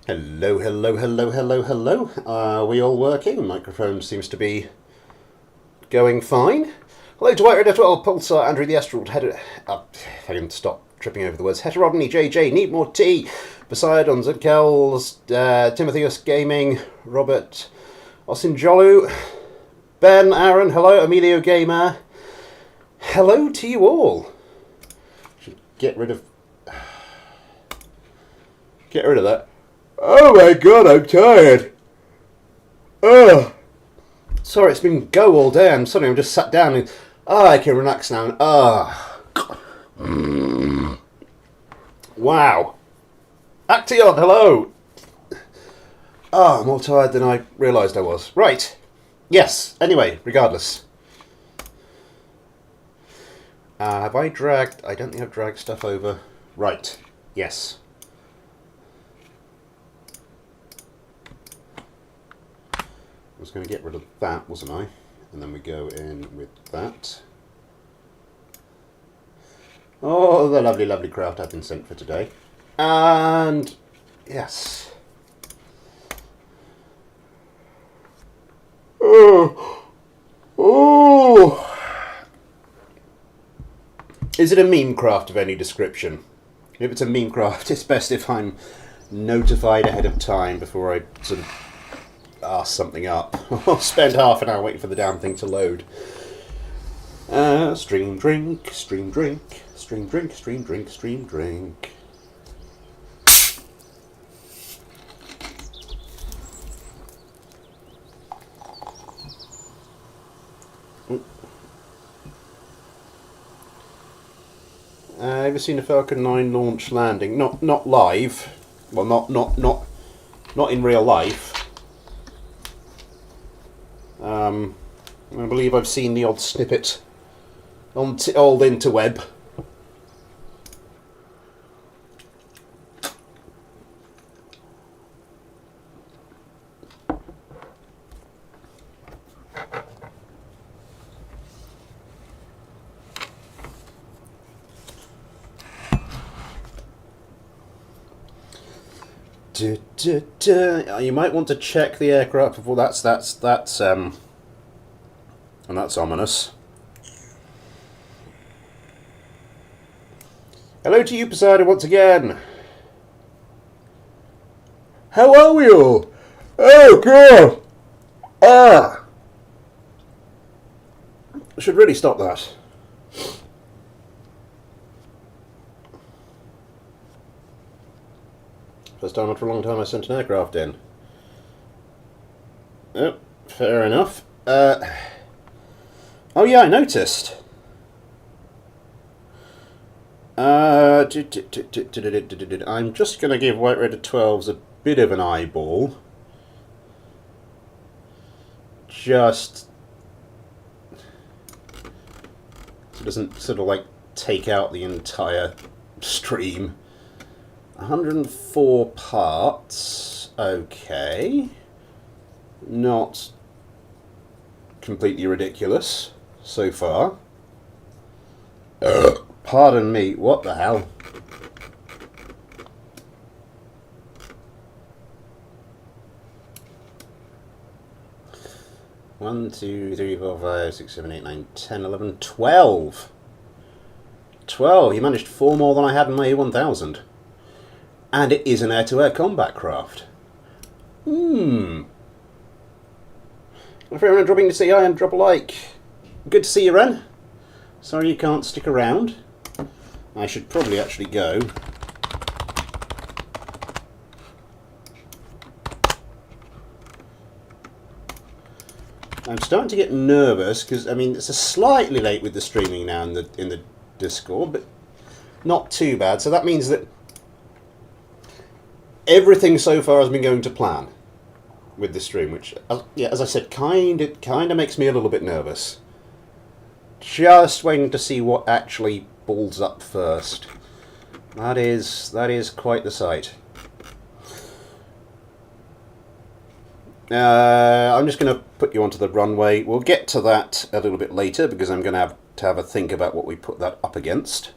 Hello, hello, hello, hello, hello. Are we all working? Microphone seems to be going fine. Hello to White Red 12, Pulsar, Andrew the Astral, if I can stop tripping over the words. Heterodony, JJ, Need More Tea, Poseidon, Zedkels, Timotheus Gaming, Robert, Osinjolu, Ben, Aaron, hello, Emilio Gamer. Hello to you all. Should get rid of that. Oh my god, I'm tired. Ugh. Sorry, it's been go all day. I'm just sat down and I can relax now. Wow. Action, hello. I'm more tired than I realised I was. Right. Yes. Anyway, regardless. Have I dragged? I don't think I've dragged stuff over. Right. Yes. I was going to get rid of that, wasn't I? And then we go in with that. Oh, the lovely, lovely craft I've been sent for today. And yes. Oh. Is it a meme craft of any description? If it's a meme craft, it's best if I'm notified ahead of time before I sort of ask something up. I'll spend half an hour waiting for the damn thing to load. Stream drink, stream drink, stream drink, stream drink, stream drink. Ever seen a Falcon 9 launch landing? Not live. Well, not in real life. I believe I've seen the odd snippet on old interweb. You might want to check the aircraft before that's and that's ominous. Hello to you, Poseidon, once again. How are we all? Oh god! I should really stop that. First time after a long time I sent an aircraft in. Oh, fair enough. Oh yeah, I noticed. I'm just going to give White Red 12s a bit of an eyeball. Just so it doesn't sort of like take out the entire stream. 104 parts. Okay. Not completely ridiculous so far. Pardon me, what the hell? One, 2, 3, 4, 5, 6, 7, 8, 9, 10, 11, 12. 12. You managed 4 more than I had in my A1000. And it is an air-to-air combat craft. My friend, dropping to say hi and drop a like. Good to see you, Ren. Sorry you can't stick around. I should probably actually go. I'm starting to get nervous because I mean it's a slightly late with the streaming now in the Discord, but not too bad. So that means that everything so far has been going to plan with the stream, which, yeah, as I said, kind of makes me a little bit nervous. Just waiting to see what actually balls up first. That is quite the sight. I'm just going to put you onto the runway. We'll get to that a little bit later because I'm going to have a think about what we put that up against.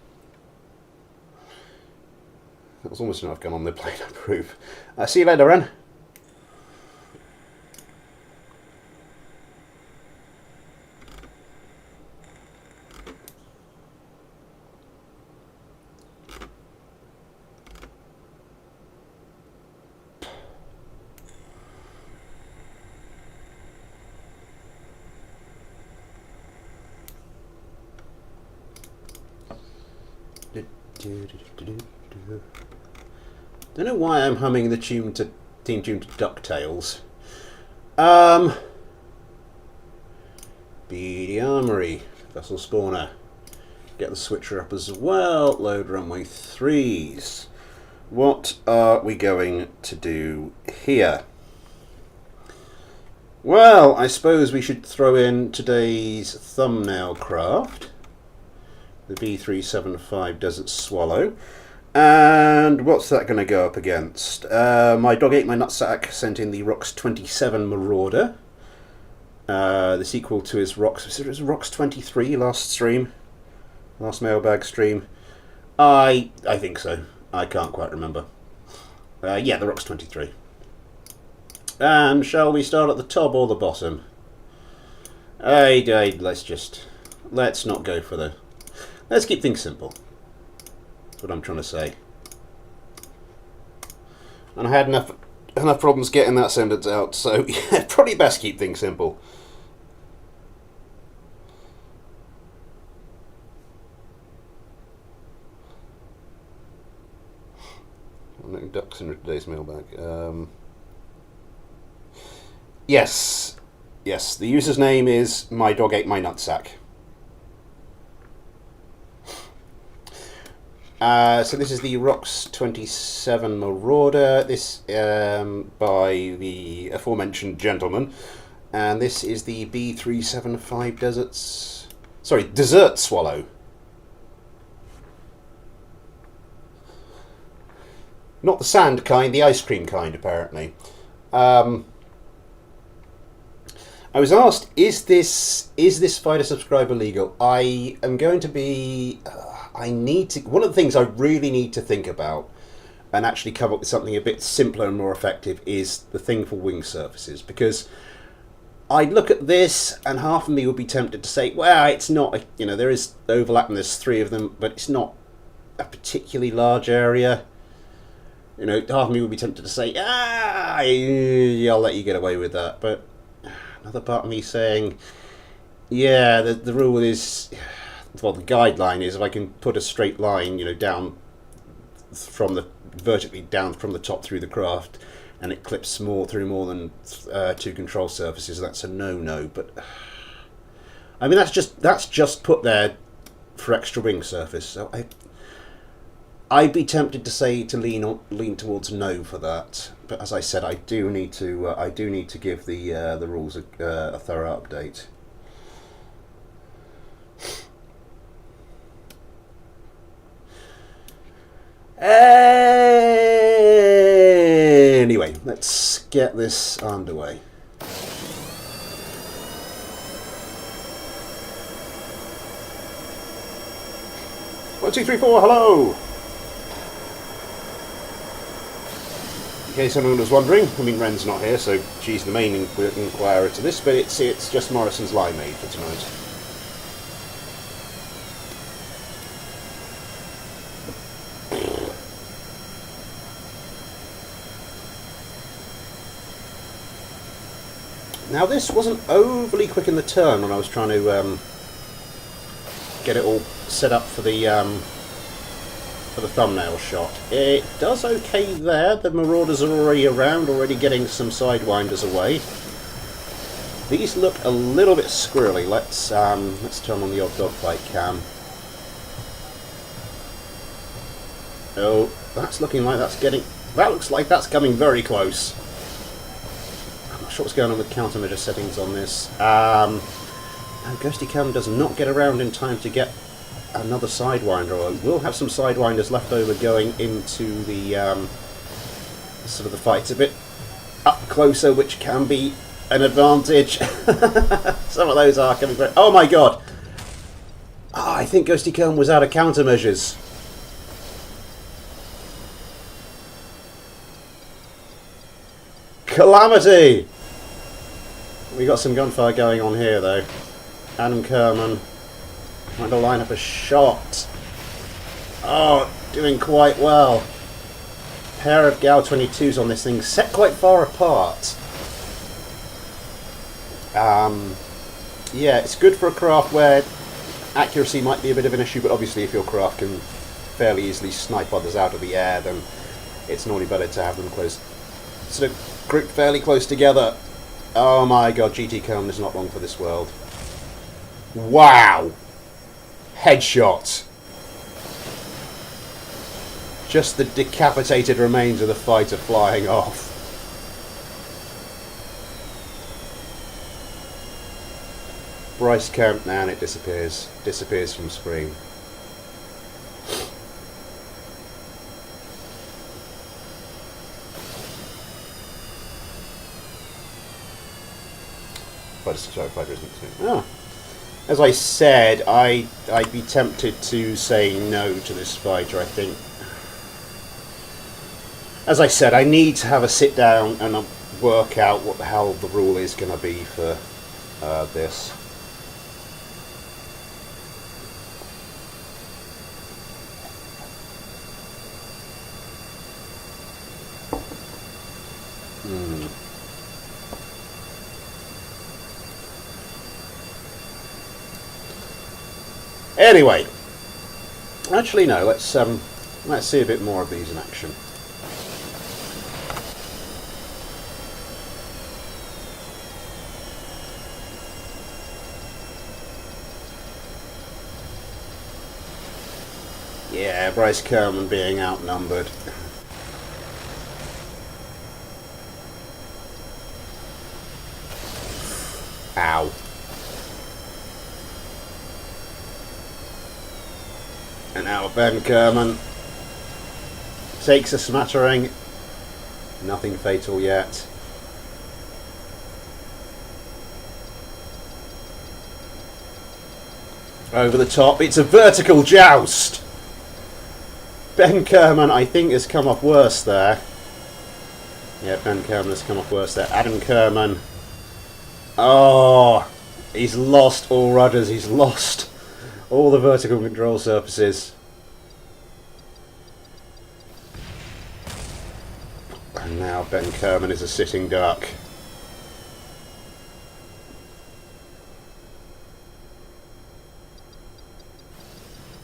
That was almost enough gone on the plane, I approve. See you later, Ren. Don't know why I'm humming the theme tune to DuckTales. Beady Armory, vessel spawner. Get the switcher up as well. Load runway 3s. What are we going to do here? Well, I suppose we should throw in today's thumbnail craft. The B375 Desert Swallow. And what's that going to go up against? My dog ate my nutsack sent in the Rocks 27 Marauder. The sequel to his Rocks... It was Rocks 23 last stream? Last Mailbag stream? I think so. I can't quite remember. Yeah, the Rocks 23. And shall we start at the top or the bottom? Let's not go for the... Let's keep things simple. That's what I'm trying to say. And I had enough problems getting that sentence out, so yeah, probably best keep things simple. No ducks in today's mailbag. Yes, the user's name is My Dog Ate My Nutsack. So this is the Rocks 27 Marauder, this by the aforementioned gentleman, and this is the B375 Desert Swallow. Not the sand kind, the ice cream kind, apparently. I was asked, is this fighter subscriber legal? I am going to be... one of the things I really need to think about and actually come up with something a bit simpler and more effective is the thing for wing surfaces, because I'd look at this and half of me would be tempted to say, well, it's not, there is overlap and there's 3 of them, but it's not a particularly large area. Half of me would be tempted to say, I'll let you get away with that, but another part of me saying, yeah, the rule is... Well, the guideline is if I can put a straight line, down vertically down from the top through the craft, and it clips through more than 2 control surfaces, that's a no-no. But I mean, that's just put there for extra wing surface. So I'd be tempted to say to lean towards no for that. But as I said, I do need to give the rules a thorough update. Anyway, let's get this underway. 1, 2, 3, 4, hello! In case anyone was wondering, I mean, Ren's not here, so she's the main inquirer to this, but it's just Morrison's limeade for tonight. Now this wasn't overly quick in the turn when I was trying to get it all set up for the thumbnail shot. It does okay there. The Marauders are already around, already getting some sidewinders away. These look a little bit squirrely. Let's turn on the odd dogfight cam. Oh, that's looking like that's getting... That looks like that's coming very close. I'm not sure what's going on with countermeasure settings on this. Now Ghosty Cam does not get around in time to get another sidewinder. I will have some sidewinders left over going into the sort of the fights a bit up closer, which can be an advantage. Some of those are coming very... Oh my god! Oh, I think Ghosty Cam was out of countermeasures. Calamity! We got some gunfire going on here, though. Adam Kerman trying to line up a shot. Oh, doing quite well. Pair of Gal 22s on this thing, set quite far apart. Yeah, it's good for a craft where accuracy might be a bit of an issue, but obviously if your craft can fairly easily snipe others out of the air, then it's normally better to have them close, sort of grouped fairly close together. Oh my god, GT Kerman is not long for this world. Wow! Headshot. Just the decapitated remains of the fighter flying off. Bryce Kemp, and it disappears. Disappears from screen. Fighter isn't too. Ah. As I said, I'd be tempted to say no to this fighter, I think. As I said, I need to have a sit down and work out what the hell the rule is going to be for this. Anyway, actually no. Let's see a bit more of these in action. Yeah, Bryce Kerman being outnumbered. Ow. And now Ben Kerman takes a smattering. Nothing fatal yet. Over the top. It's a vertical joust. Ben Kerman, I think, has come off worse there. Yeah, Ben Kerman has come off worse there. Adam Kerman. Oh, he's lost all rudders. He's lost all the vertical control surfaces. And now Ben Kerman is a sitting duck.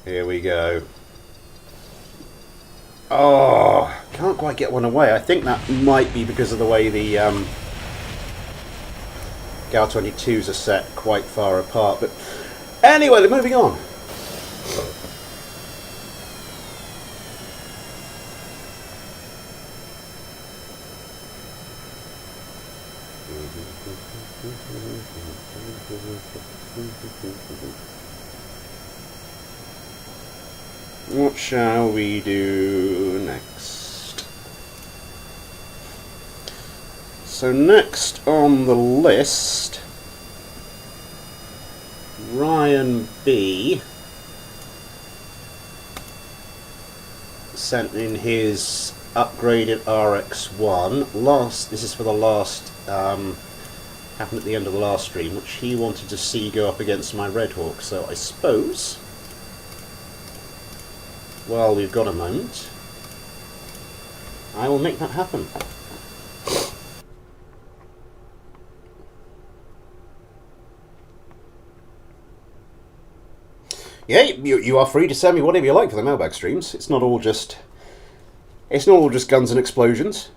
Here we go. Oh, can't quite get one away. I think that might be because of the way the Gal 22s are set quite far apart. But anyway, moving on. What shall we do next? So next on the list, Ryan B sent in his upgraded RX-1. This is for the last, happened at the end of the last stream, which he wanted to see go up against my Red Hawk. So I suppose, well, we've got a moment, I will make that happen. Yeah, you are free to send me whatever you like for the Mailbag streams. It's not all just guns and explosions.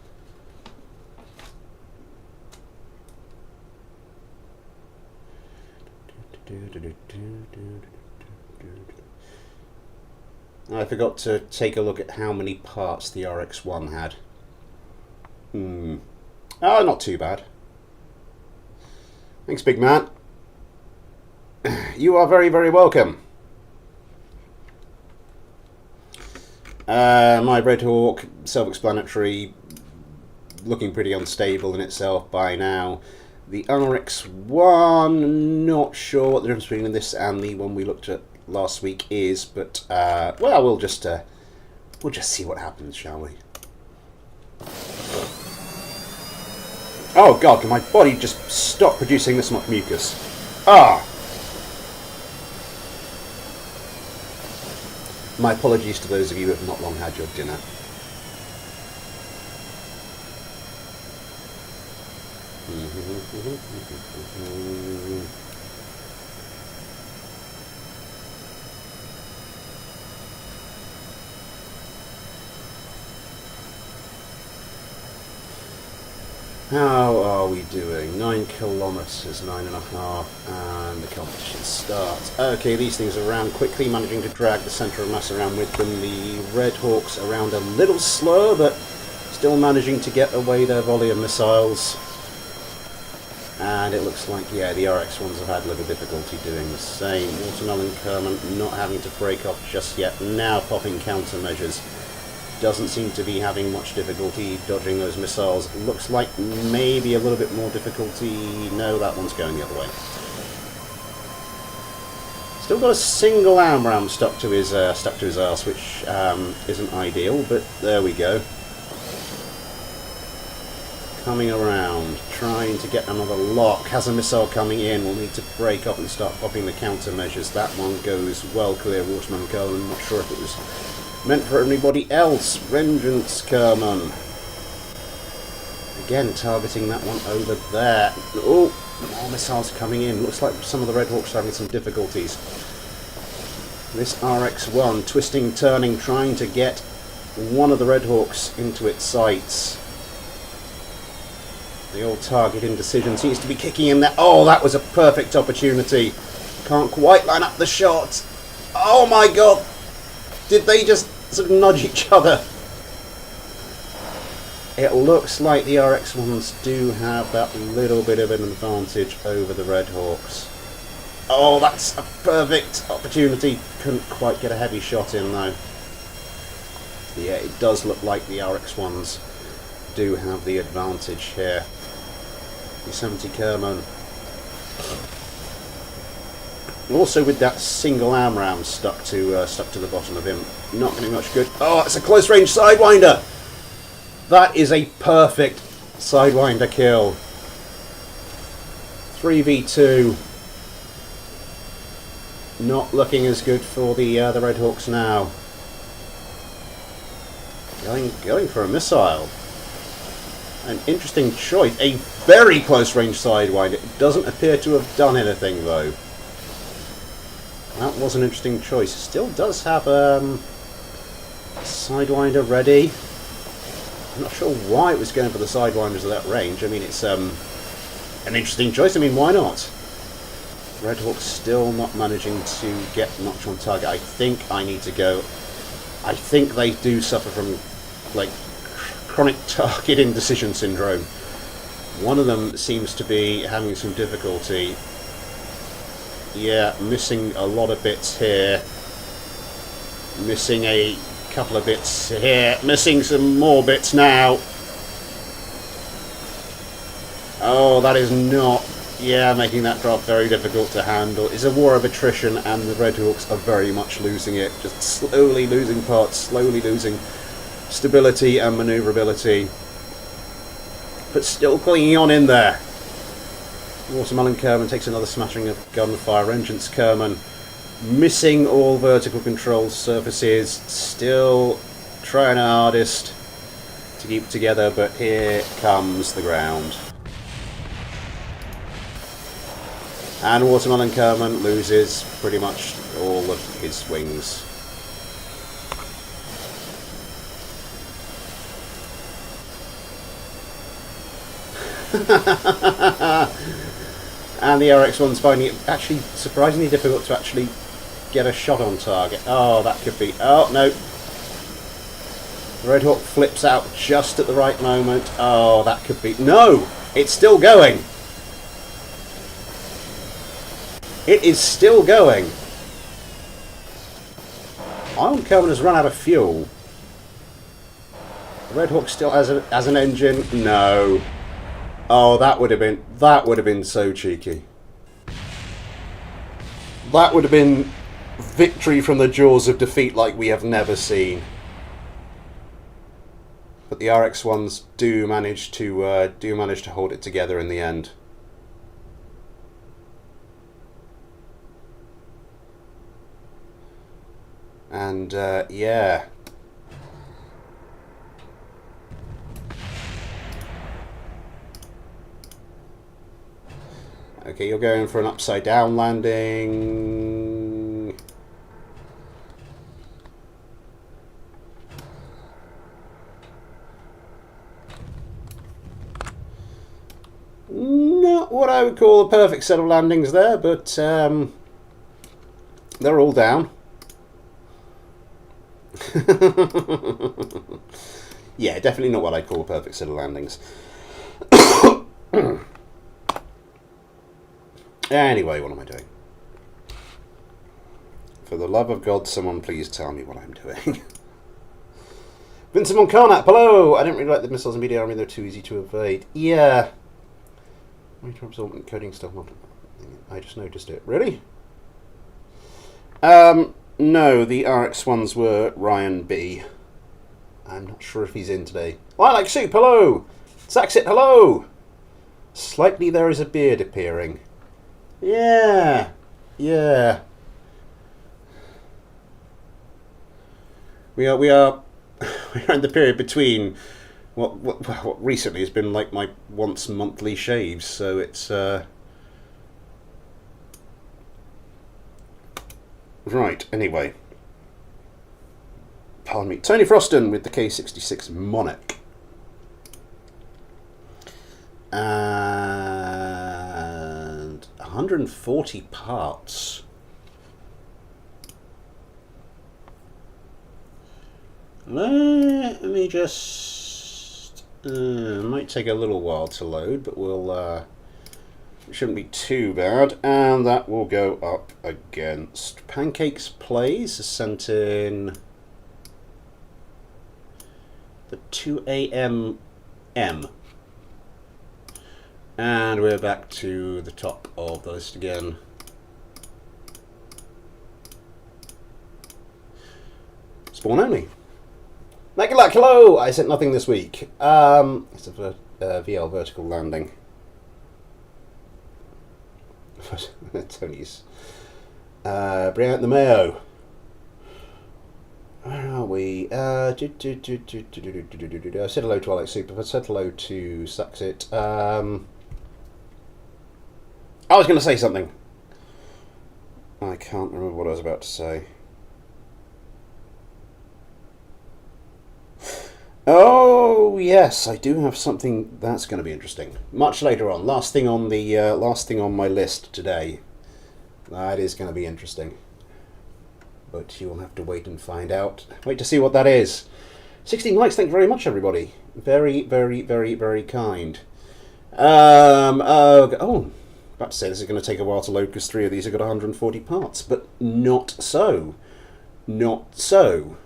I forgot to take a look at how many parts the RX-1 had. Oh, not too bad. Thanks, big man. You are very, very welcome. My Red Hawk, self-explanatory, looking pretty unstable in itself by now. The RX-1, not sure what the difference between this and the one we looked at last week is, but well, we'll just see what happens, shall we? Oh god, can my body just stop producing this much mucus? Ah! My apologies to those of you who have not long had your dinner. How are we doing? 9 kilometres, 9.5, and the competition starts. Okay, these things are around quickly, managing to drag the centre of mass around with them. The Red Hawks around a little slower, but still managing to get away their volley of missiles. And it looks like, yeah, the RX-1s have had a little difficulty doing the same. Watermelon Kerman not having to break off just yet, now popping countermeasures. Doesn't seem to be having much difficulty dodging those missiles. Looks like maybe a little bit more difficulty. No, that one's going the other way. Still got a single AMRAAM stuck to his arse, which isn't ideal, but there we go. Coming around, trying to get another lock. Has a missile coming in. We'll need to break up and start popping the countermeasures. That one goes well clear. Watermelon Kerman. I'm not sure if it was meant for anybody else. Vengeance Kerman. Again, targeting that one over there. Oh, more missiles coming in. Looks like some of the Red Hawks are having some difficulties. This RX-1 twisting, turning, trying to get one of the Red Hawks into its sights. The old target indecision seems to be kicking in there. Oh, that was a perfect opportunity. Can't quite line up the shot. Oh my god. Did they just sort of nudge each other? It looks like the RX-1s do have that little bit of an advantage over the Red Hawks. Oh, that's a perfect opportunity. Couldn't quite get a heavy shot in though. Yeah, it does look like the RX-1s do have the advantage here. The 70 Kerman. Also with that single AMRAAM stuck to the bottom of him, not getting much good. Oh, it's a close range Sidewinder. That is a perfect Sidewinder kill. 3v2. Not looking as good for the Red Hawks now. Going for a missile. An interesting choice. A very close range Sidewinder. It doesn't appear to have done anything though. That was an interesting choice. Still does have Sidewinder ready. I'm not sure why it was going for the Sidewinders at that range. I mean, it's an interesting choice. I mean, why not? Red Hawk's still not managing to get much on target. I think I need to go. I think they do suffer from, like, chronic target indecision syndrome. One of them seems to be having some difficulty. Yeah, missing a lot of bits here. Missing a couple of bits here. Missing some more bits now. Oh, that is not... Yeah, making that drop very difficult to handle. It's a war of attrition and the Red Hawks are very much losing it. Just slowly losing parts, slowly losing stability and manoeuvrability. But still clinging on in there. Watermelon Kerman takes another smashing of gunfire. Vengeance Kerman missing all vertical control surfaces. Still trying our hardest to keep together, but here comes the ground. And Watermelon Kerman loses pretty much all of his wings. And the RX-1's finding it actually surprisingly difficult to actually get a shot on target. Oh, that could be... Oh, no. The Red Hawk flips out just at the right moment. Oh, that could be... No! It's still going! It is still going. Iron Kerman has run out of fuel. The Red Hawk still has an engine. No. Oh, that would have been so cheeky. That would have been victory from the jaws of defeat like we have never seen. but the RX ones do manage to hold it together in the end. And yeah. Okay, you're going for an upside down landing. Not what I would call a perfect set of landings there, but they're all down. Yeah, definitely not what I'd call a perfect set of landings. Anyway, what am I doing? For the love of God, someone please tell me what I'm doing. Vincent Moncarnap, hello! I didn't really like the missiles in BD Army, they're too easy to evade. Yeah. Major absorbent coding stuff. I just noticed it. Really? No, the RX ones were Ryan B. I'm not sure if he's in today. I like soup, hello! Saxit, hello! Slightly there is a beard appearing. Yeah. Yeah. We are in the period between what recently has been like my once monthly shaves, so it's right, anyway. Pardon me. Tony Froston with the K66 Monarch. And 140 parts. Let me just... might take a little while to load, but we'll... it shouldn't be too bad. And that will go up against Pancakes Plays, sent in the 2AM M. And we're back to the top of the list again. Spawn only. Nicolak, hello! I sent nothing this week. It's a VL vertical landing. Tony's. Brianna the Mayo. Where are we? I said hello to Alex Super. I said hello to Suxit. I was going to say something. I can't remember what I was about to say. Oh yes, I do have something that's going to be interesting. Much later on. Last thing on my list today. That is going to be interesting. But you'll have to wait and find out. Wait to see what that is. 16 likes, thank you very much, everybody. Very, very, very, very kind. Oh, about to say this is going to take a while to load because 3 of these have got 140 parts, but not so. Not so.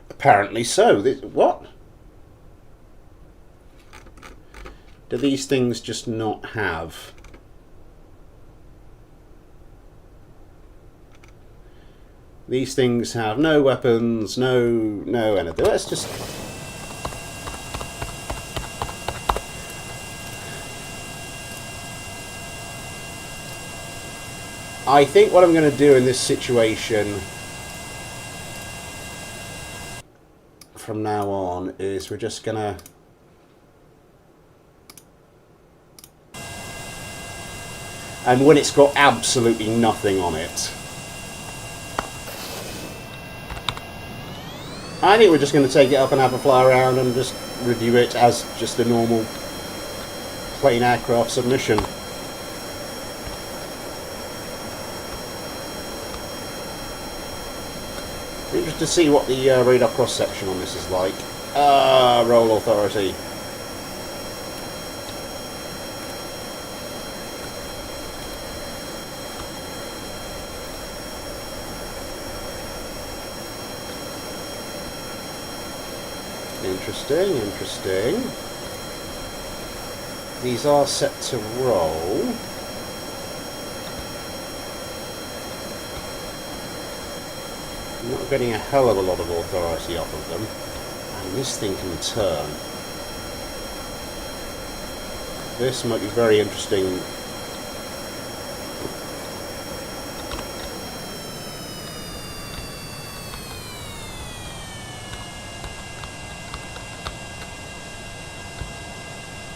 Apparently so. What? Do these things just not have... These things have no weapons, no anything. Let's just... I think what I'm going to do in this situation from now on is we're just going to... And when it's got absolutely nothing on it, I think we're just going to take it up and have a fly around and just review it as just a normal plain aircraft submission. Interested to see what the radar cross-section on this is like. Roll authority. Interesting, interesting. These are set to roll. not getting a hell of a lot of authority off of them. And this thing can turn. This might be very interesting.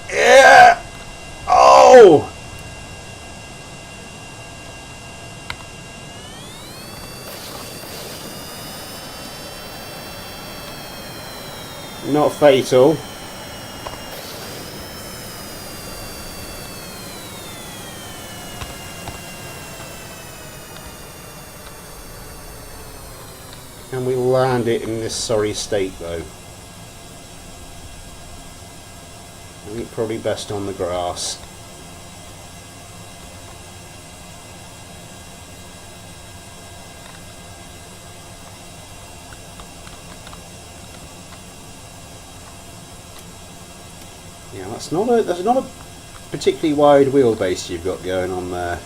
Yeah! Oh! Not fatal. Can we land it in this sorry state though? I think probably best on the grass. Yeah, that's not a particularly wide wheelbase you've got going on there.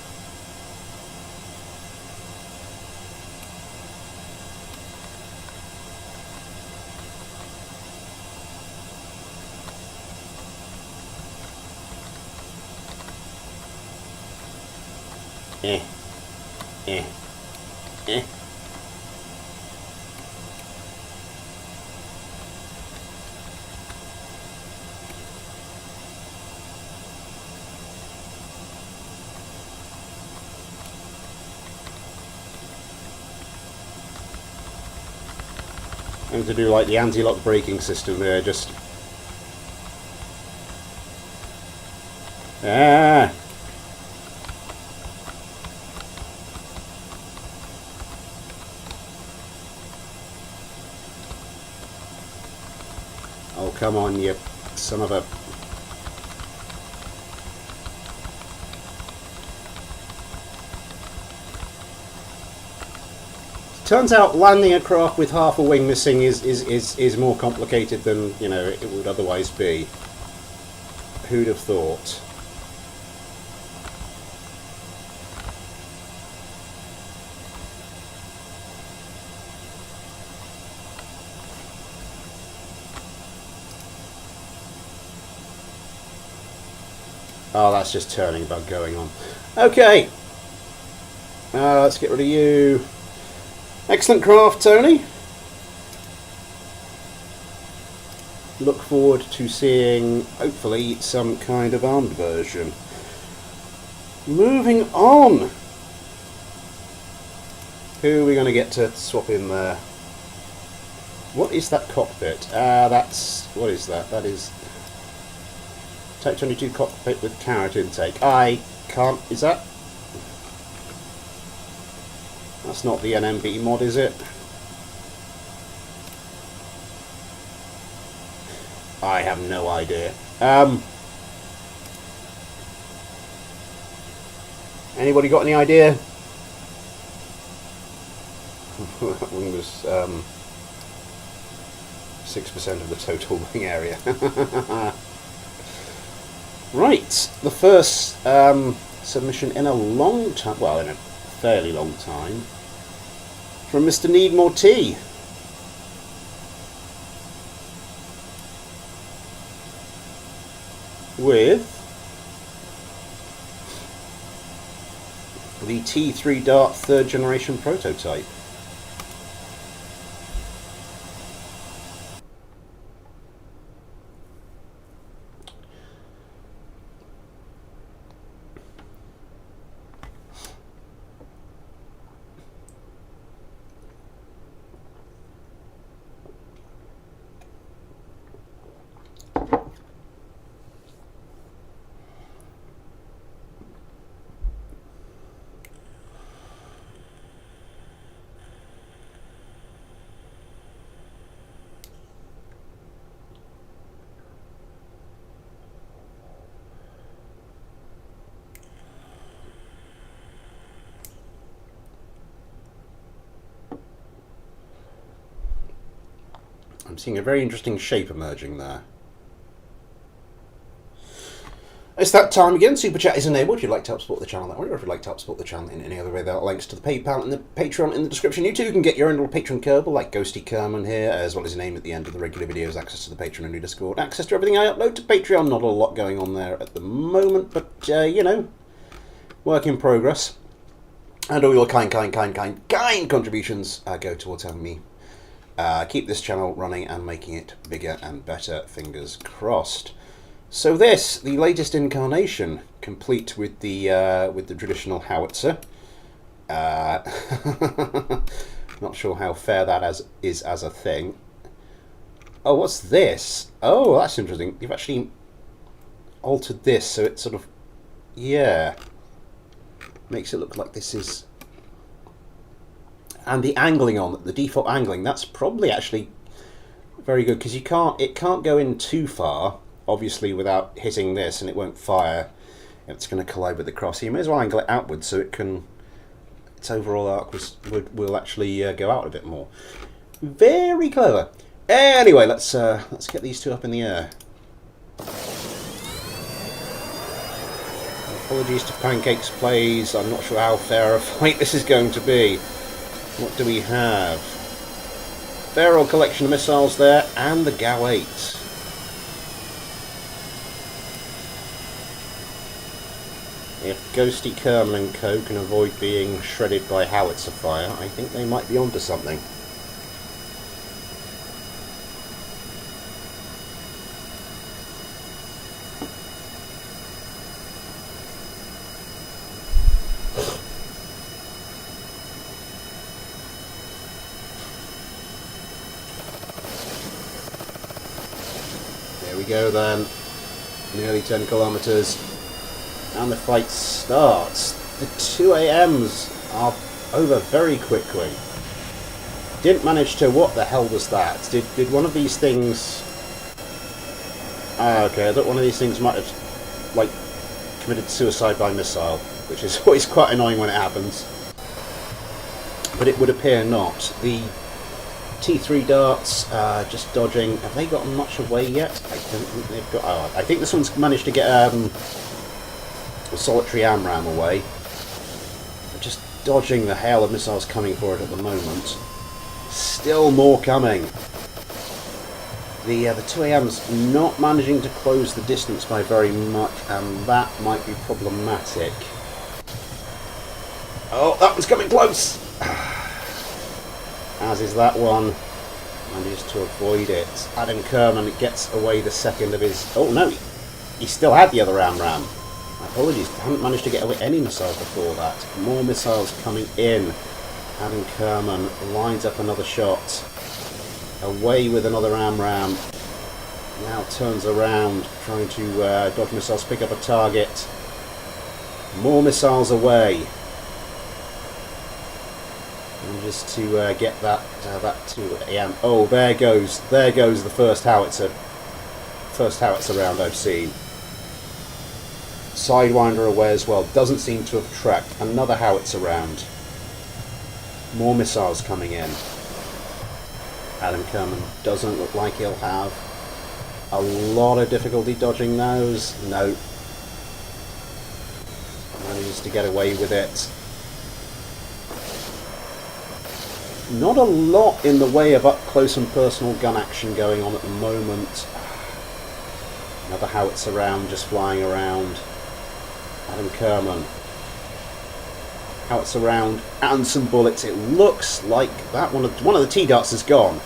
Eh. I'm to do like the anti-lock braking system there, just... Ah! Oh, come on, you son of a... Turns out landing a craft with half a wing missing is more complicated than, you know, it would otherwise be. Who'd have thought? Oh, that's just turning bug going on. Okay. Let's get rid of you. Excellent craft, Tony. Look forward to seeing, hopefully, some kind of armed version. Moving on. Who are we going to get to swap in there? What is that cockpit? That's... what is that? That is... Type 22 cockpit with carrot intake. I can't... is that... That's not the NMB mod, is it? I have no idea. Anybody got any idea? That wing was 6% of the total wing area. Right, the first submission in a long time, well, in a fairly long time, from Mr. Need More Tea. With the T3 Dart 3rd generation prototype. I'm seeing a very interesting shape emerging there. It's that time again. Super Chat is enabled. If you'd like to help support the channel that way, or if you'd like to help support the channel in any other way, there are links to the PayPal and the Patreon in the description. You too can get your own little Patreon Kerbal, like Ghosty Kerman here, as well as his name at the end of the regular videos, access to the Patreon and new Discord, access to everything I upload to Patreon. Not a lot going on there at the moment, but, you know, work in progress. And all your kind contributions go towards helping me keep this channel running and making it bigger and better, fingers crossed. So this, the latest incarnation, complete with the traditional howitzer. Not sure how fair that is as a thing. Oh, what's this? Oh, that's interesting. You've actually altered this, so it sort of, yeah, makes it look like this is. And the angling on the default angling, that's probably actually very good because it can't go in too far. Obviously, without hitting this, and it won't fire. It's going to collide with the cross. You may as well angle it outwards so it can. Its overall arc will actually go out a bit more. Very clever. Anyway, let's get these two up in the air. Apologies to Pancakes Plays. I'm not sure how fair a fight this is going to be. What do we have? Fair old collection of missiles there, and the GAU-8. If Ghosty Kerman and Co can avoid being shredded by howitzer fire, I think they might be onto something. There we go then. Nearly 10 kilometers. And the fight starts. The 2 AMs are over very quickly. Didn't manage to... What the hell was that? Did one of these things... okay, I thought one of these things might have, like, committed suicide by missile, which is always quite annoying when it happens. But it would appear not. The T3 darts, just dodging. Have they gotten much away yet? I don't think they've got... Oh, I think this one's managed to get... a solitary AMRAAM away. Just dodging the hail of missiles coming for it at the moment. Still more coming. The 2 AM's not managing to close the distance by very much, and that might be problematic. Oh, that one's coming close! As is that one. Manages to avoid it. Adam Kerman gets away the second of his... Oh no, he still had the other AMRAAM. Apologies, haven't managed to get away any missiles before that. More missiles coming in. Adam Kerman lines up another shot. Away with another AMRAAM. Now turns around, trying to dodge missiles, pick up a target. More missiles away. Manages to get that to AM. Oh, there goes the first howitzer. First howitzer round I've seen. Sidewinder away as well. Doesn't seem to have tracked. Another howitzer round. More missiles coming in. Adam Kerman doesn't look like he'll have a lot of difficulty dodging those. No. Manages to get away with it. Not a lot in the way of up close and personal gun action going on at the moment. Another howitzer round just flying around. Adam Kerman. Howitzer round and some bullets. It looks like that one of the T-darts is gone.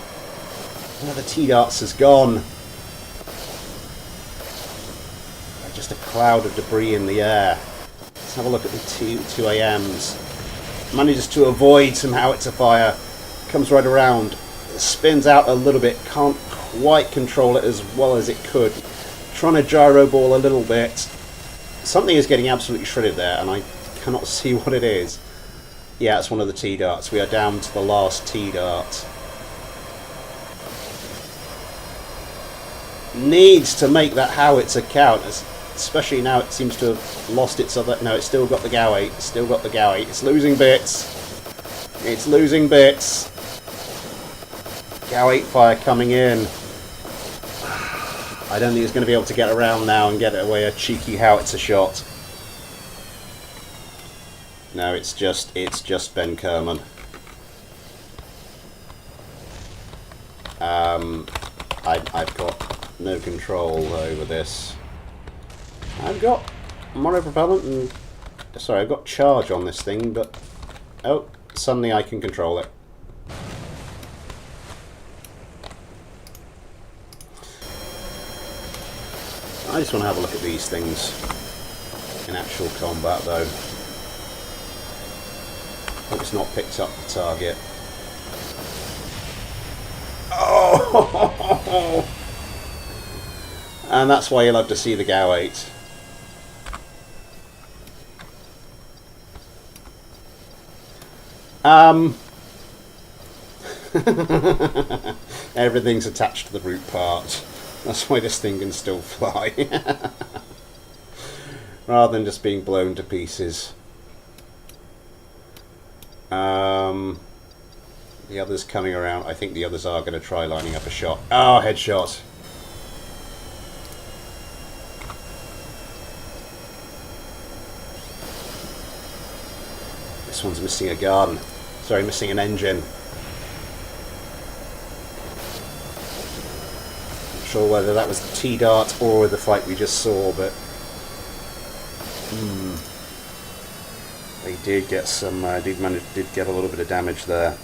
One of the T-darts is gone. Just a cloud of debris in the air. Let's have a look at the two AMs. Manages to avoid some howitzer fire. Comes right around. Spins out a little bit. Can't quite control it as well as it could. Trying to gyro ball a little bit. Something is getting absolutely shredded there, and I cannot see what it is. Yeah, it's one of the T-darts. We are down to the last T-dart. Needs to make that howitzer count, especially now it seems to have lost its other... No, it's still got the GAU-8. It's still got the GAU-8. It's losing bits. It's losing bits. GAU-8 fire coming in. I don't think it's going to be able to get around now and get away a cheeky howitzer shot. No, it's just Ben Kerman. I've got no control over this. I've got monopropellant and... Sorry, I've got charge on this thing, but... Oh, suddenly I can control it. I just want to have a look at these things in actual combat, though. Hope it's not picked up the target. Oh! And that's why you love to see the GAU 8. Everything's attached to the root part. That's why this thing can still fly. Rather than just being blown to pieces. The others coming around. I think the others are going to try lining up a shot. Oh, headshot. This one's missing a gun. Sorry, missing an engine. Not sure whether that was the T-Dart or the fight we just saw, but... They did get some... did get a little bit of damage there.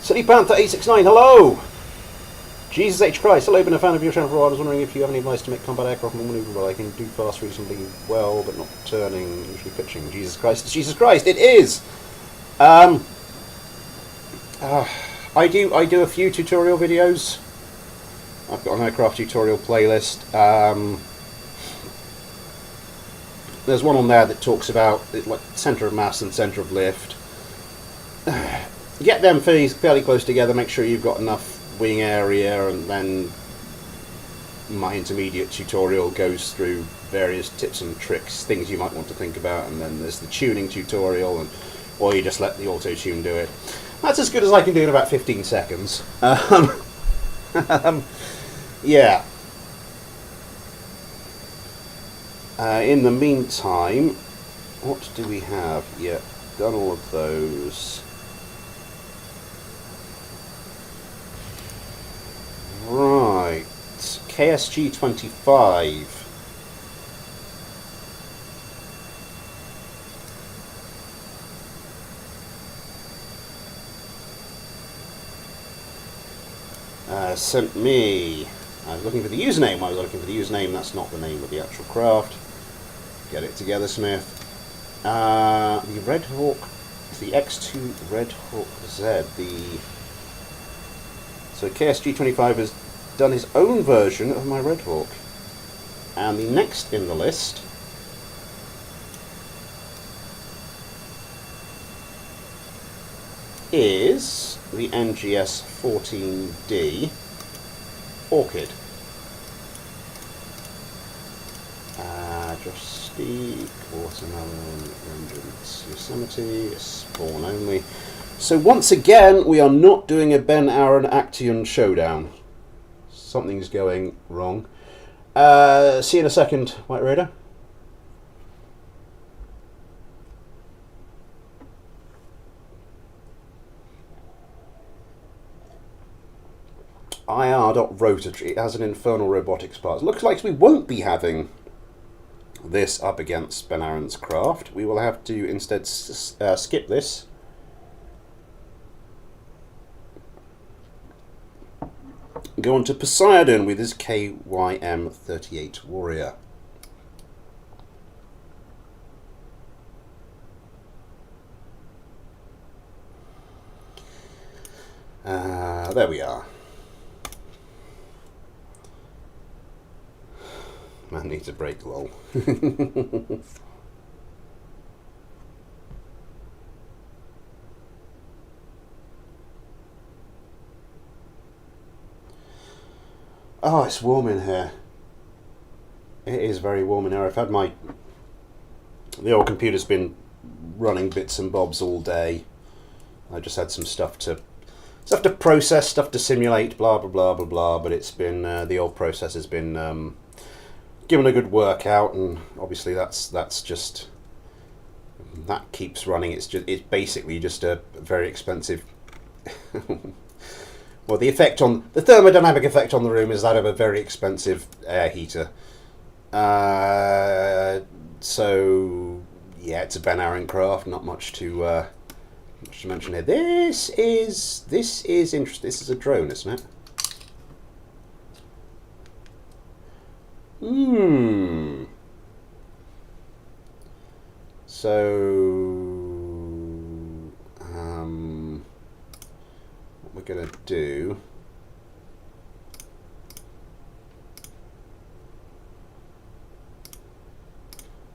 City Panther 869, hello! Jesus H. Christ, hello, been a fan of your channel for a while. I was wondering if you have any advice to make combat aircraft more manoeuvrable. I can do fast reasonably well, but not turning, usually pitching. Jesus Christ, it's Jesus Christ, it is! I do a few tutorial videos. I've got an aircraft tutorial playlist. There's one on there that talks about like centre of mass and centre of lift. Get them fairly close together, make sure you've got enough wing area, and then my intermediate tutorial goes through various tips and tricks, things you might want to think about, and then there's the tuning tutorial, or you just let the auto-tune do it. That's as good as I can do in about 15 seconds. Yeah. In the meantime, what do we have? Yeah, done all of those. Right, KSG 25. Sent me. I was looking for the username. That's not the name of the actual craft. Get it together, Smith. The Red Hawk. It's the X2 Red Hawk Z. So KSG25 has done his own version of my Red Hawk. And the next in the list is the NGS 14D Orchid. Drosty, Watermelon, Vengeance, Yosemite, Spawn only. So once again, we are not doing a Ben Aaron Action showdown. Something's going wrong. See you in a second, White Raider. IR.rotatory. It has an infernal robotics part. Looks like we won't be having this up against Ben Aaron's craft. We will have to instead skip this. Go on to Poseidon with his KYM-38 Warrior. There we are. Man needs a break, lol. Oh, it's warm in here. It is very warm in here. I've had the old computer's been running bits and bobs all day. I just had some stuff to stuff to process, stuff to simulate, blah blah blah blah blah. But it's been the old process has been given a good workout, and obviously that's just that keeps running. It's basically just a very expensive. Well, the thermodynamic effect on the room is that of a very expensive air heater. So yeah, it's a Ben Aaron craft. Not much to mention here. This is interesting. This is a drone, isn't it? So what we're gonna do.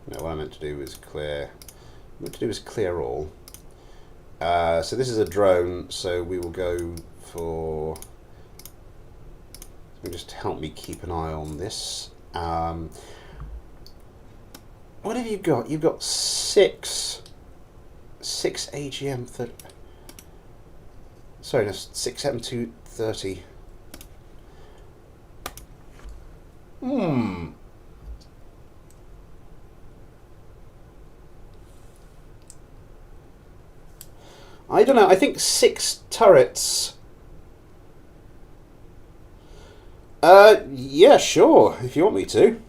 No, what I meant to do was clear. Clear all. So this is a drone, so we will go for. Just help me keep an eye on this. What have you got? You've got six AGM 30. Sorry, no, 6 M230. I don't know. I think 6 turrets. Yeah, sure. If you want me to.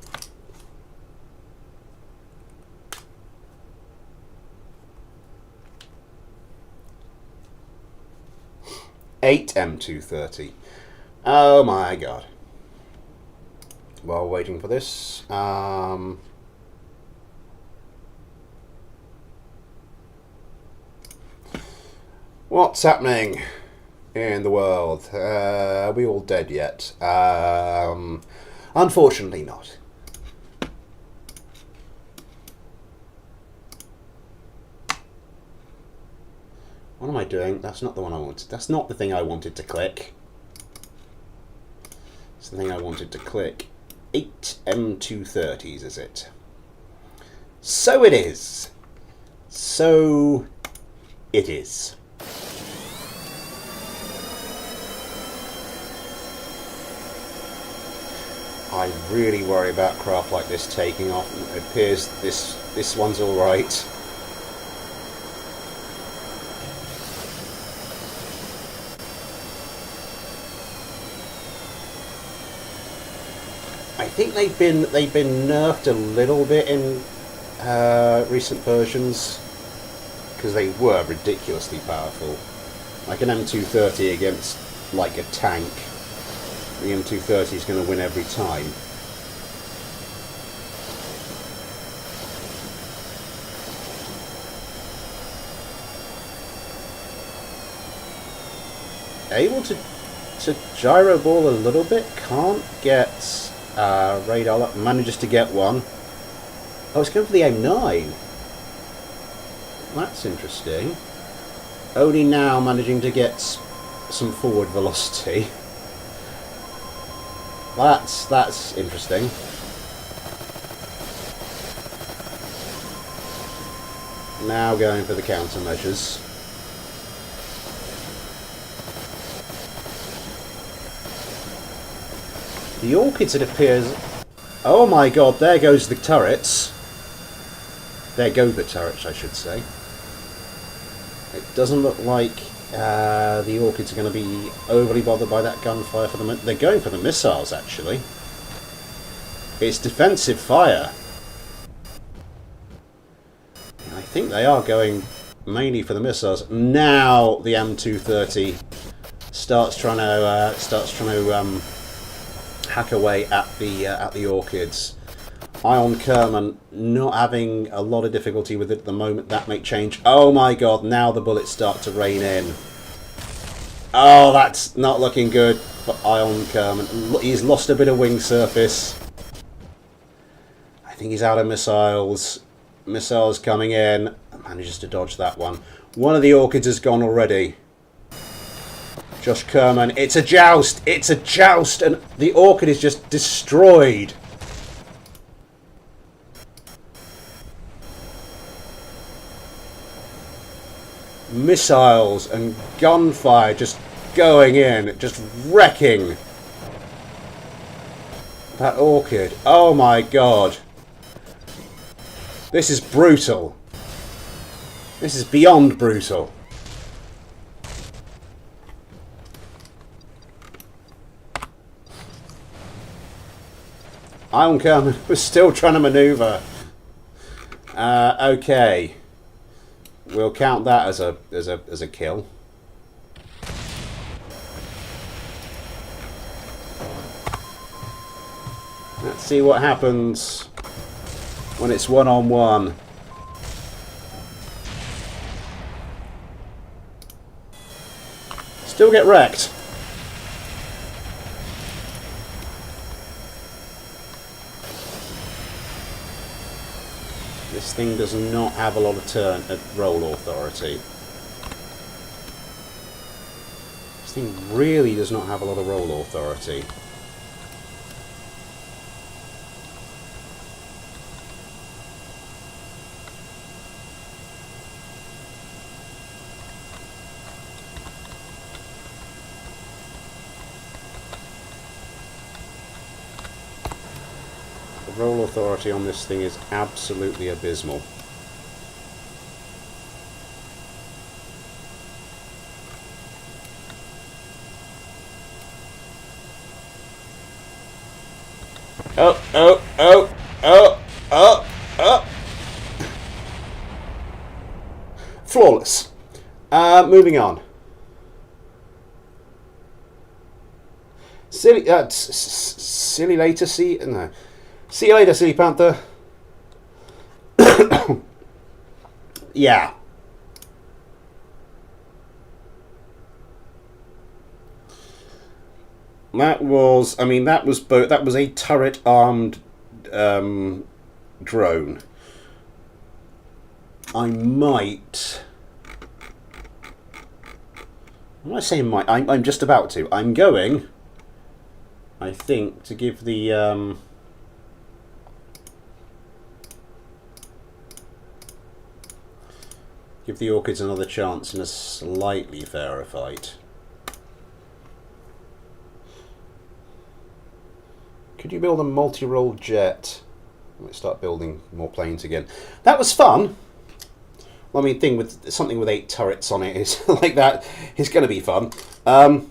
Eight M230. Oh my god. While waiting for this, what's happening in the world? Are we all dead yet? Unfortunately not. What am I doing? That's not the one I wanted. That's not the thing I wanted to click. It's the thing I wanted to click. 8 M230s, is it? So it is. So it is. I really worry about craft like this taking off. It appears this one's all right. I think they've been nerfed a little bit in recent versions because they were ridiculously powerful. Like an M230 against like a tank. The M230 is going to win every time. Able to gyro ball a little bit. Can't get radar up. Manages to get one. Oh, it's going for the M9. That's interesting. Only now managing to get some forward velocity. That's interesting. Now going for the countermeasures. The Orchids, it appears... Oh my god, there goes the turrets. There go the turrets, I should say. It doesn't look like the Orchids are going to be overly bothered by that gunfire for the... They're going for the missiles, actually. It's defensive fire. I think they are going mainly for the missiles. Now the M230 starts trying to hack away at the Orchids. Ion Kerman not having a lot of difficulty with it at the moment. That may change. Oh my god, now the bullets start to rain in. Oh, that's not looking good for Ion Kerman. He's lost a bit of wing surface. I think he's out of missiles. Missiles coming in. Manages to dodge that one. One of the Orchids has gone already. Josh Kerman. It's a joust. It's a joust. And the Orchid is just destroyed. Missiles and gunfire just going in, just wrecking that orchid. Oh my god. This is brutal. This is beyond brutal. I'm coming. We're still trying to manoeuvre. Okay. We'll count that as a kill. Let's see what happens when it's one-on-one. Still get wrecked. This thing does not have a lot of roll authority. This thing really does not have a lot of roll authority. The roll authority on this thing is absolutely abysmal. Oh. Flawless. Moving on. See you later, Silly Panther. Yeah. That was a turret armed drone. I might. When I say might, I'm just about to. I'm going, I think, to give the orchids another chance in a slightly fairer fight. Could you build a multi-role jet? Let's start building more planes again. That was fun. Well, I mean, something with 8 turrets on it is like that is going to be fun. But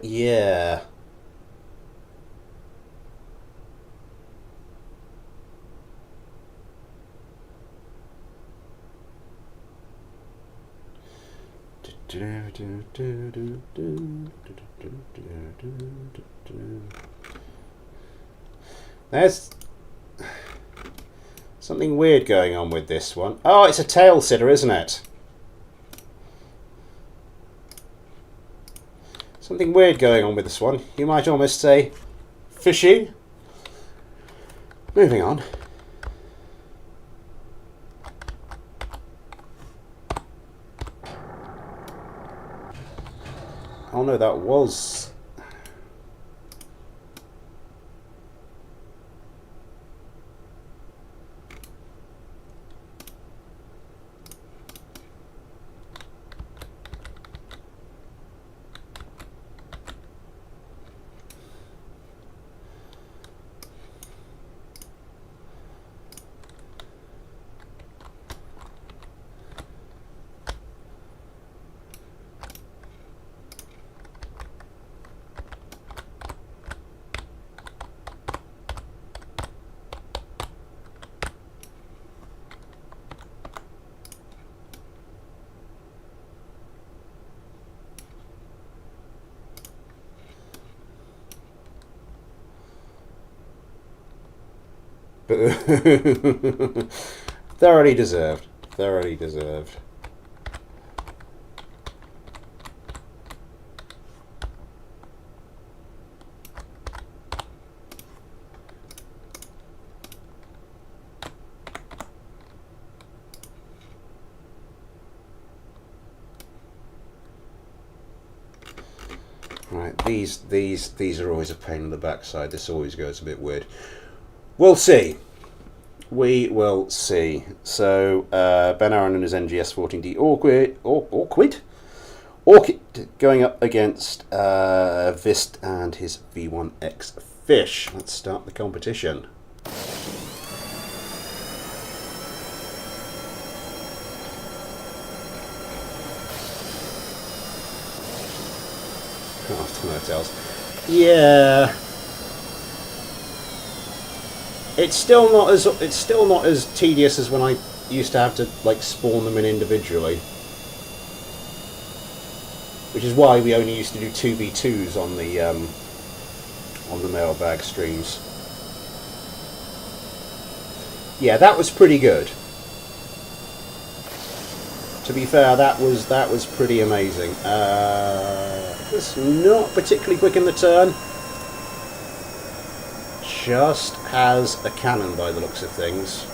yeah. There's something weird going on with this one. Oh, it's a tail sitter, isn't it? Something weird going on with this one. You might almost say fishy. Moving on. Oh no, that was... Thoroughly deserved. Thoroughly deserved. Right, these are always a pain in the backside. This always goes a bit weird. We'll see. We will see. So Ben Aaron and his NGS 14D awkward. Orchid going up against Vist and his V1X Fish. Let's start the competition. Yeah, it's still not as tedious as when I used to have to like spawn them in individually, which is why we only used to do 2v2s on the Mailbag streams. Yeah, that was pretty good. To be fair, that was pretty amazing. It's not particularly quick in the turn. Just has a cannon by the looks of things.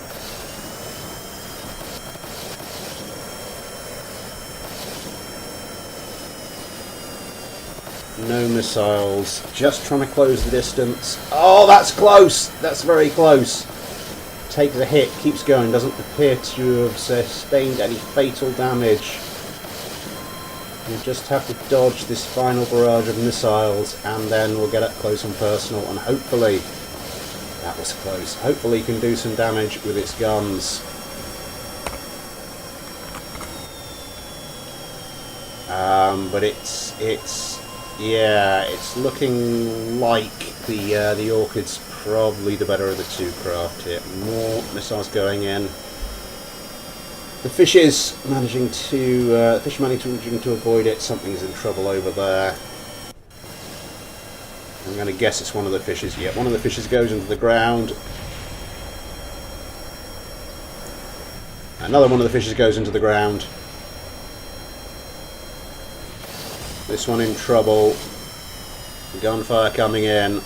No missiles. Just trying to close the distance. Oh, that's close! That's very close. Takes a hit, keeps going, doesn't appear to have sustained any fatal damage. We'll just have to dodge this final barrage of missiles, and then we'll get up close and personal, and hopefully, that was close, hopefully he can do some damage with its guns. But it's looking like the Orchid's probably the better of the two craft here. More missiles going in. The fish is managing to avoid it. Something's in trouble over there. I'm going to guess it's one of the fishes. Yeah, one of the fishes goes into the ground. Another one of the fishes goes into the ground. This one in trouble. Gunfire coming in.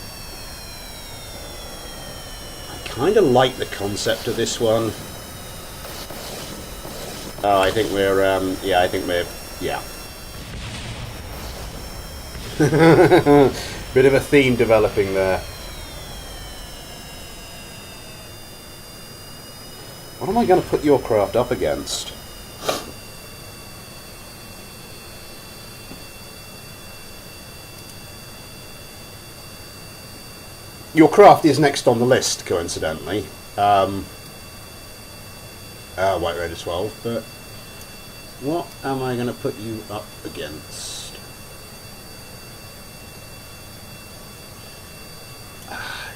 I kind of like the concept of this one. Oh, I think we're, yeah. Bit of a theme developing there. What am I going to put your craft up against? Your craft is next on the list, coincidentally. White Raider 12, but what am I going to put you up against?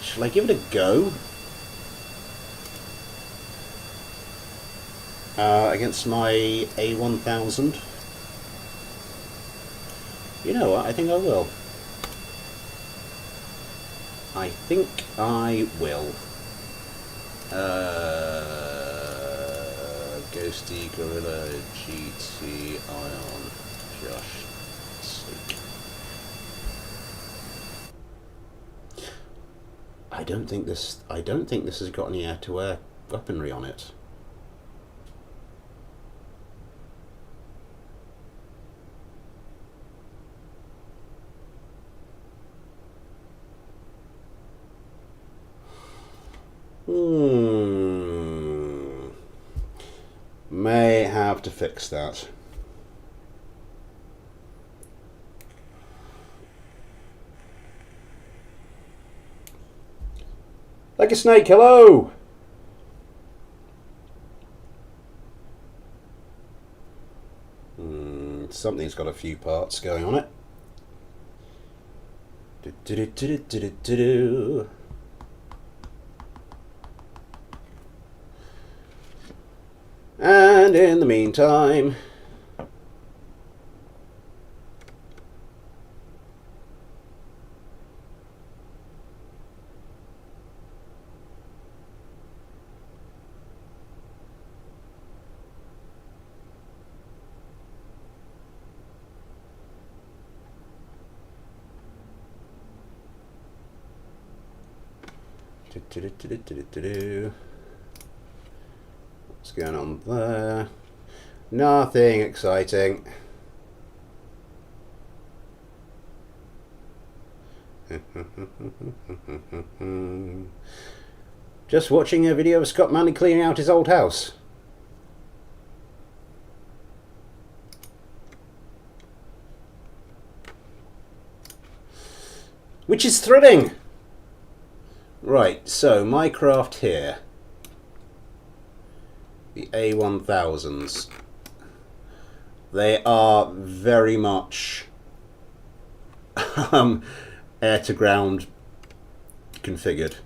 Shall I give it a go? Against my A1000? You know what, I think I will. I think I will. Ghosty, Gorilla, GT, Ion, Josh, Sleek. I don't think this has got any air-to-air weaponry on it. May have to fix that. Like a snake, hello! Something's got a few parts going on it. And in the meantime, what's going on there? Nothing exciting. Just watching a video of Scott Manley cleaning out his old house. which is thrilling. Right, so my craft here, the A1000s, they are very much air to ground configured.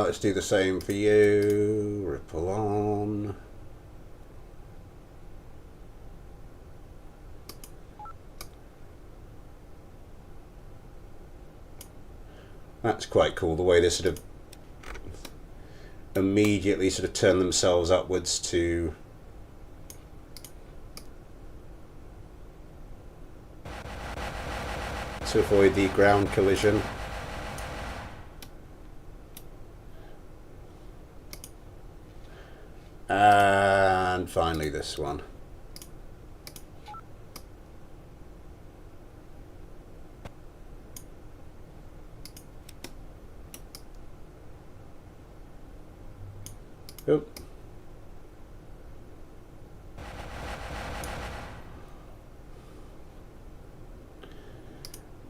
Let's do the same for you. Ripple on. That's quite cool, the way they sort of immediately sort of turn themselves upwards to avoid the ground collision. And finally this one. Oop.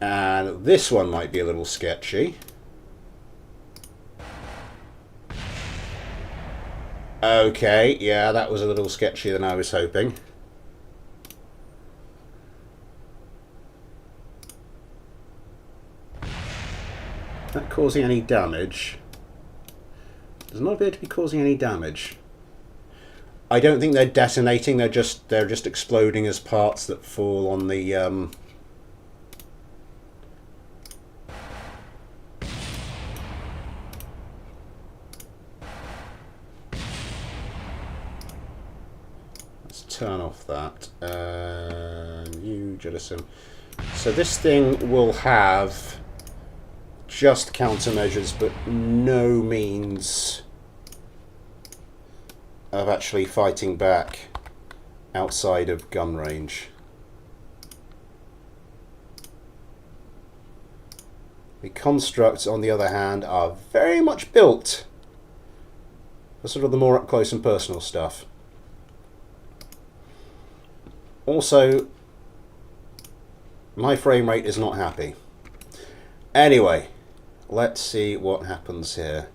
And this one might be a little sketchy. Okay, yeah, that was a little sketchier than I was hoping. Not causing any damage. Does not appear to be causing any damage. I don't think they're detonating, they're just exploding as parts that fall on the turn off that. You jettison. So this thing will have just countermeasures, but no means of actually fighting back outside of gun range. The constructs, on the other hand, are very much built for sort of the more up close and personal stuff. Also, my frame rate is not happy. Anyway, let's see what happens here.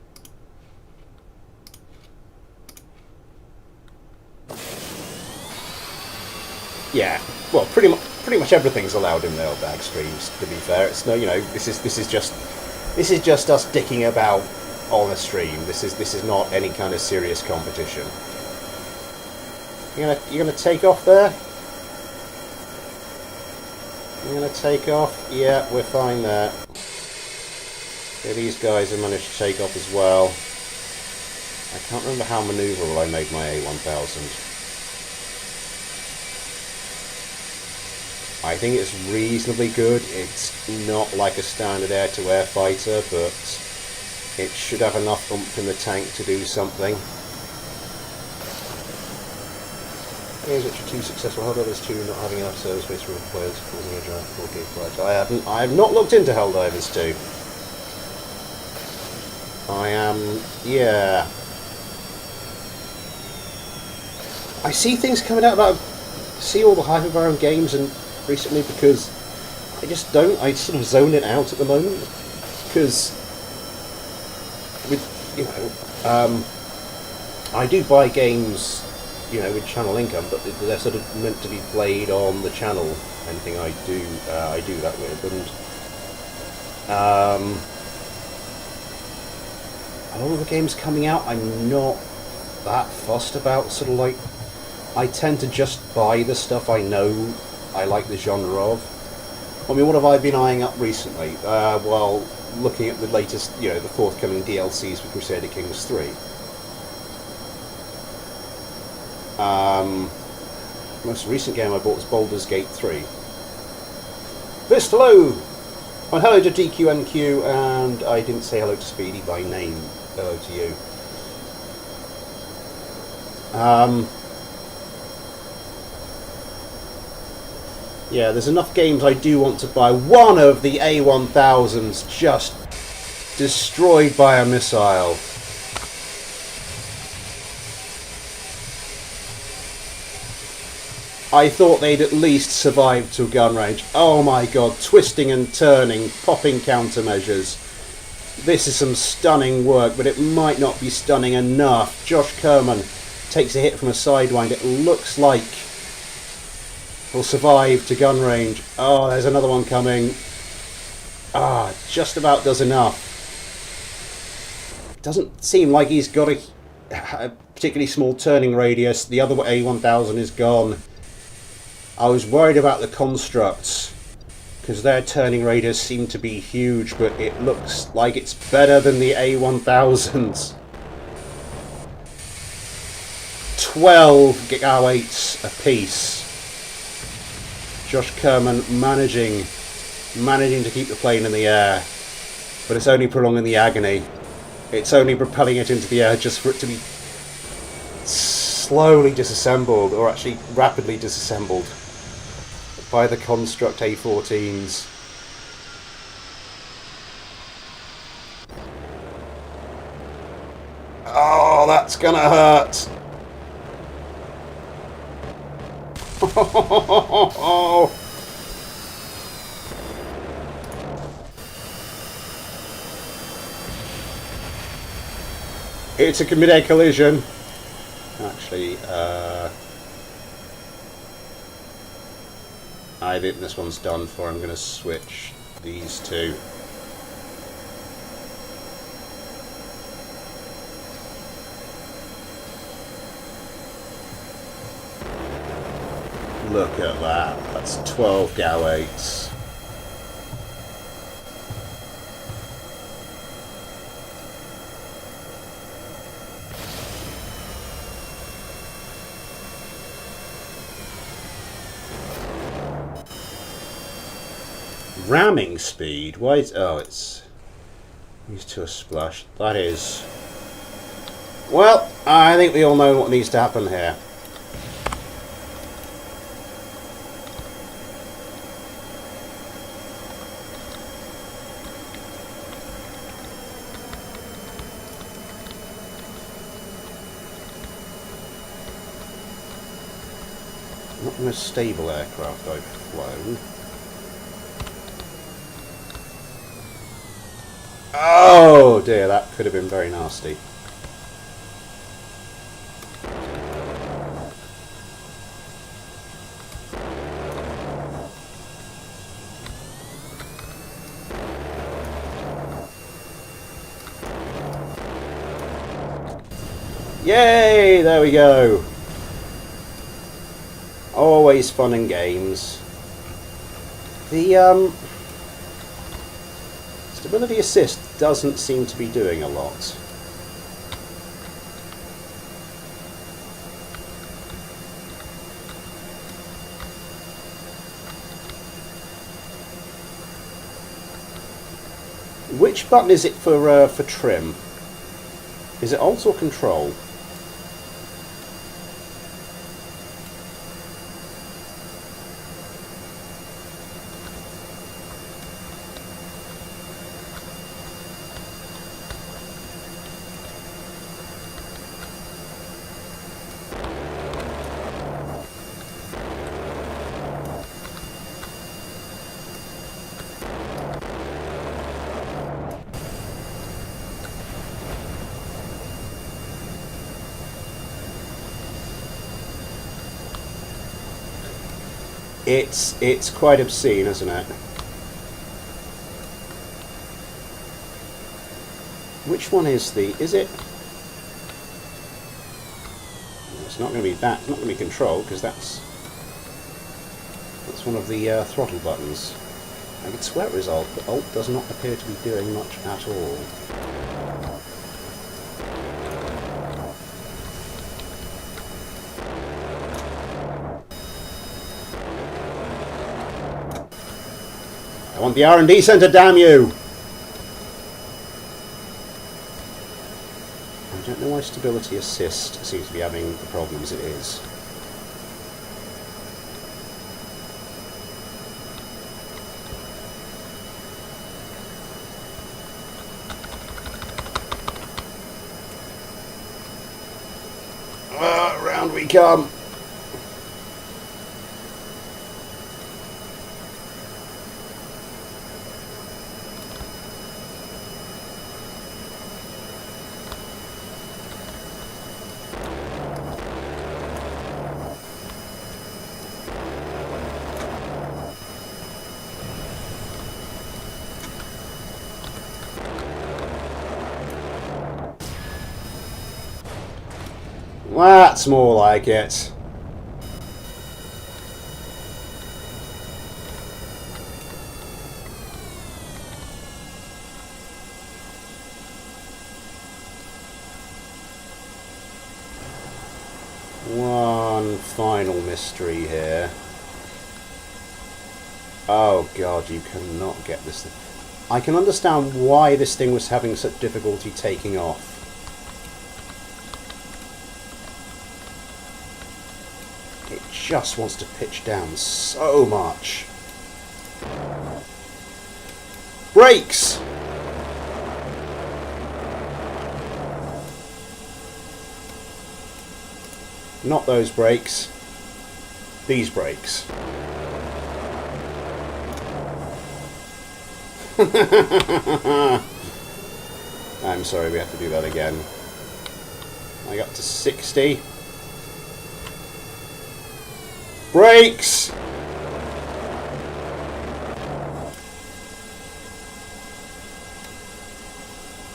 Yeah, well, pretty much everything's allowed in Mailbag streams. To be fair, it's no, you know, this is just us dicking about on a stream. This is not any kind of serious competition. You're gonna take off there. I'm going to take off. Yeah, we're fine there. Yeah, these guys have managed to take off as well. I can't remember how manoeuvrable I made my A1000. I think it's reasonably good. It's not like a standard air-to-air fighter, but it should have enough oomph in the tank to do something. Games which are too successful, Helldivers 2 not having enough server space for players causing a giant 4K flight. I have not looked into Helldivers 2. I am, yeah. I see things coming out about, see all the Hyperbaron games and recently, because I just don't, I sort of zone it out at the moment, because with, you know, I do buy games, you know, with channel income, but they're sort of meant to be played on the channel. Anything I do that with, and a lot of the games coming out, I'm not that fussed about. Sort of like, I tend to just buy the stuff I know I like the genre of. I mean, what have I been eyeing up recently? Well, looking at the latest, you know, the forthcoming DLCs for Crusader Kings 3. Most recent game I bought was Baldur's Gate 3. This, hello! Well, hello to DQNQ, and I didn't say hello to Speedy by name. Hello to you. Yeah, there's enough games I do want to buy. One of the A1000s just destroyed by a missile. I thought they'd at least survive to gun range. Oh my god, twisting and turning, popping countermeasures. This is some stunning work, but it might not be stunning enough. Josh Kerman takes a hit from a sidewind. It looks like he'll survive to gun range. Oh, there's another one coming. Ah, just about does enough. Doesn't seem like he's got a particularly small turning radius. The other A1000 is gone. I was worried about the constructs because their turning radius seemed to be huge, but it looks like it's better than the A1000s. 12 GAW8s apiece. Josh Kerman managing to keep the plane in the air, but it's only prolonging the agony. It's only propelling it into the air just for it to be slowly disassembled, or actually rapidly disassembled, by the construct A14s. Oh, that's gonna hurt. It's a mid-air collision. Actually, I think this one's done for. I'm going to switch these two. Look at that. That's 12 GAW8s. Ramming speed? Why is... oh, it's used to a splash. That is... well, I think we all know what needs to happen here. Not the most stable aircraft I've flown. Oh dear, that could have been very nasty. Yay! There we go. Always fun and games. The stability assist doesn't seem to be doing a lot. Which button is it for trim? Is it Alt or Control? It's quite obscene, isn't it? Which one is it? It's not going to be that. It's not going to be Control, because that's one of the throttle buttons. I could swear it was Alt, but Alt does not appear to be doing much at all. I want the R&D centre, damn you! I don't know why stability assist seems to be having the problems it is. On we come. That's more like it. One final mystery here. Oh god, you cannot get this thing. I can understand why this thing was having such difficulty taking off. It just wants to pitch down so much. Brakes! Not those brakes. These brakes. I'm sorry, we have to do that again. I got to 60. Brakes!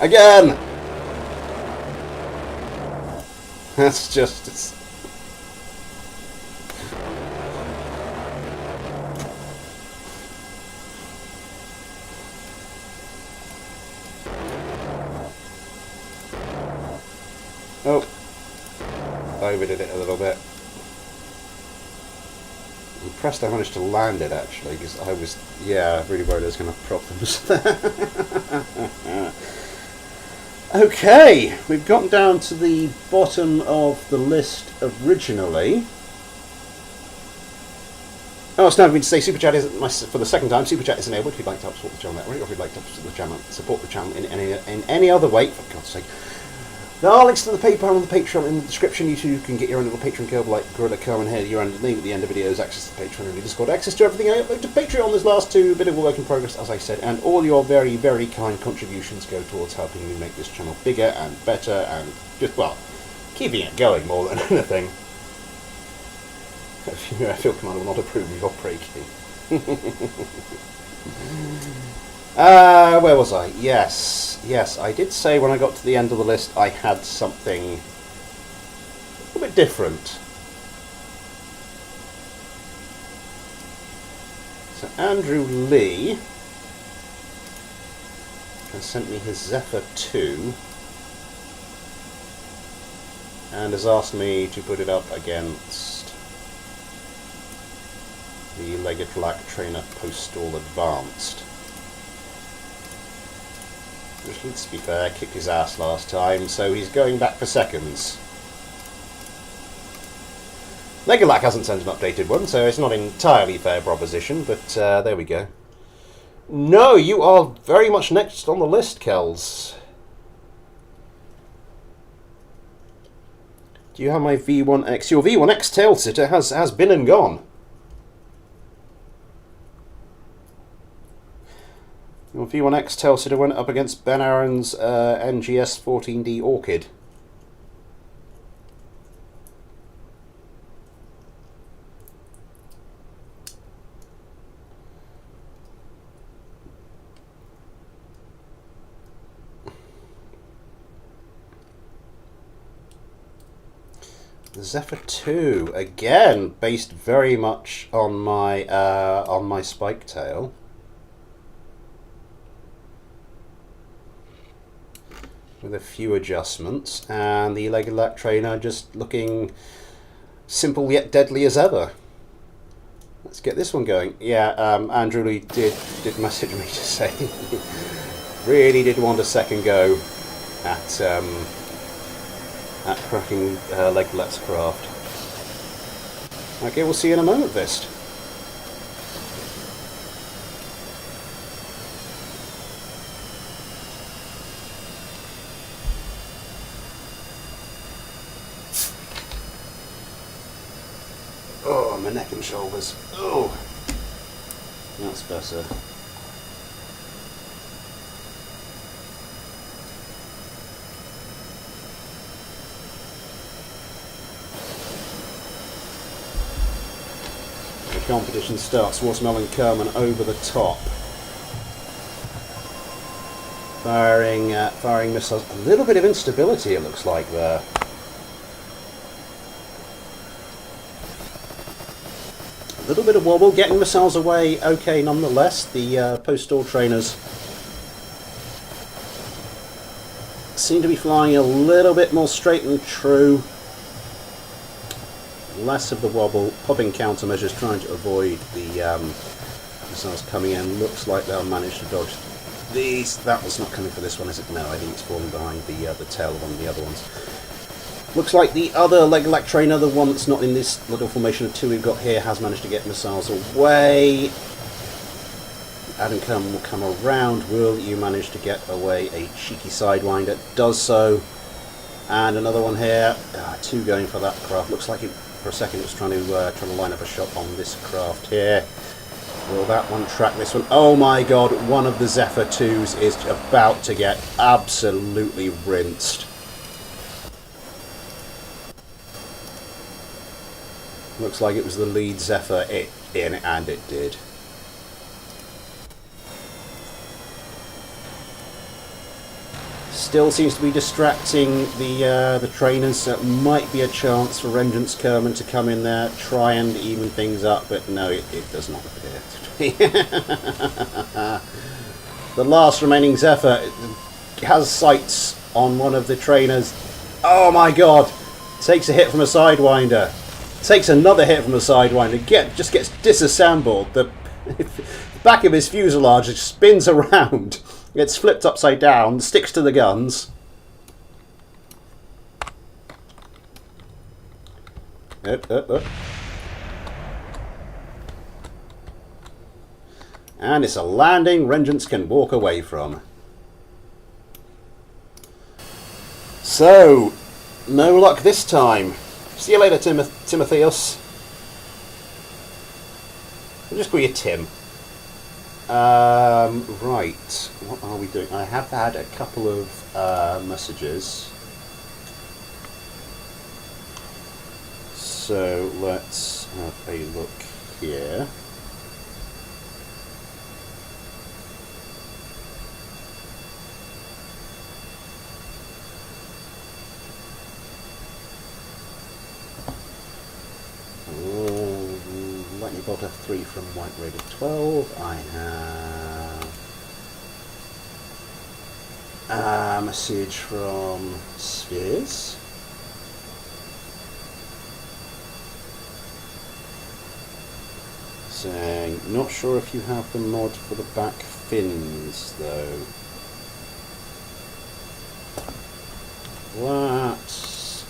Again! That's just... Oh, overdid it a little bit. I'm impressed I managed to land it actually, because I was, really worried I was going to have problems there. Okay, we've gotten down to the bottom of the list originally. Oh, it's now going to say Super Chat is for the second time. Super Chat is enabled. If you'd like to help support the channel that way, or if you'd like to support the channel in any other way, for God's sake. There are links to the PayPal and the Patreon in the description. You too can get your own little Patreon Kerbal like Gorilla Carmen here, your own name at the end of videos, access to Patreon and Discord, access to everything I upload to Patreon. This last two, bit of a work in progress, as I said, and all your very, very kind contributions go towards helping me make this channel bigger and better and just, well, keeping it going more than anything. I feel Commander will not approve of your breaking. Where was I? Yes, I did say when I got to the end of the list I had something a little bit different. So Andrew Lee has sent me his Zephyr 2 and has asked me to put it up against the Legged Trainer Postal Advanced. Which, let's be fair, kicked his ass last time, so he's going back for seconds. Legalac hasn't sent an updated one, so it's not an entirely fair proposition, but there we go. No, you are very much next on the list, Kells. Do you have my V1X? Your V1X tail sitter has been and gone. Your V1X tail sitter went up against Ben Aaron's NGS 14D Orchid. The Zephyr 2 again, based very much on my spike tail. With a few adjustments, and the Legged Trainer just looking simple yet deadly as ever. Let's get this one going. Yeah, Andrew Lee did message me to say he really did want a second go at cracking Legged's craft. Okay, we'll see you in a moment, Vist. neck and shoulders. Oh, that's better. The competition starts. Watermelon Kerman over the top. Firing missiles. A little bit of instability, it looks like, there. A little bit of wobble, getting missiles away okay nonetheless. The postal trainers seem to be flying a little bit more straight and true. Less of the wobble, popping countermeasures, trying to avoid the missiles coming in. Looks like they'll manage to dodge these. That was not coming for this one, is it? No, I think it's falling behind the tail of one of the other ones. Looks like the other leg trainer, the one that's not in this little formation of two we've got here, has managed to get missiles away. Adam Kerman will come around. Will you manage to get away a cheeky sidewinder? Does so. And another one here. Two going for that craft. Looks like it, for a second, it was trying to line up a shot on this craft here. Will that one track this one? Oh my god, one of the Zephyr 2s is about to get absolutely rinsed. Looks like it was the lead Zephyr and it did. Still seems to be distracting the trainers, so it might be a chance for Vengeance Kerman to come in there, try and even things up, but no, it does not appear to be. The last remaining Zephyr has sights on one of the trainers. Oh my god! Takes a hit from a Sidewinder. Takes another hit from a Sidewinder. Just gets disassembled. The back of his fuselage spins around. Gets flipped upside down, sticks to the guns. And it's a landing Vengeance can walk away from. So, no luck this time. See you later, Timotheus. I'll just call you Tim. Right, what are we doing? I have had a couple of messages. So let's have a look here. Lightning Bolt F3 from White Raider 12. I have a message from Spheres. Saying, not sure if you have the mod for the back fins though. That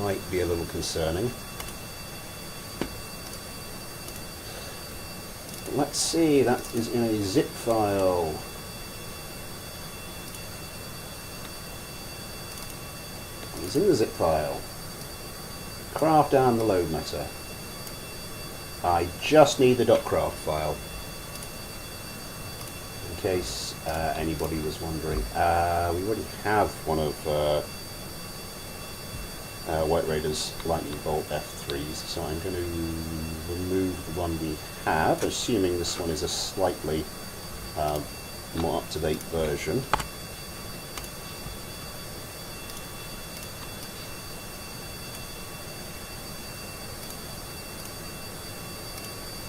might be a little concerning. Let's see, that is in a zip file. It's in the zip file. Craft and the load matter. I just need the .craft file. In case anybody was wondering. We already have one of White Raider's Lightning Bolt F3s, so I'm going to remove the one we have, assuming this one is a slightly more up-to-date version.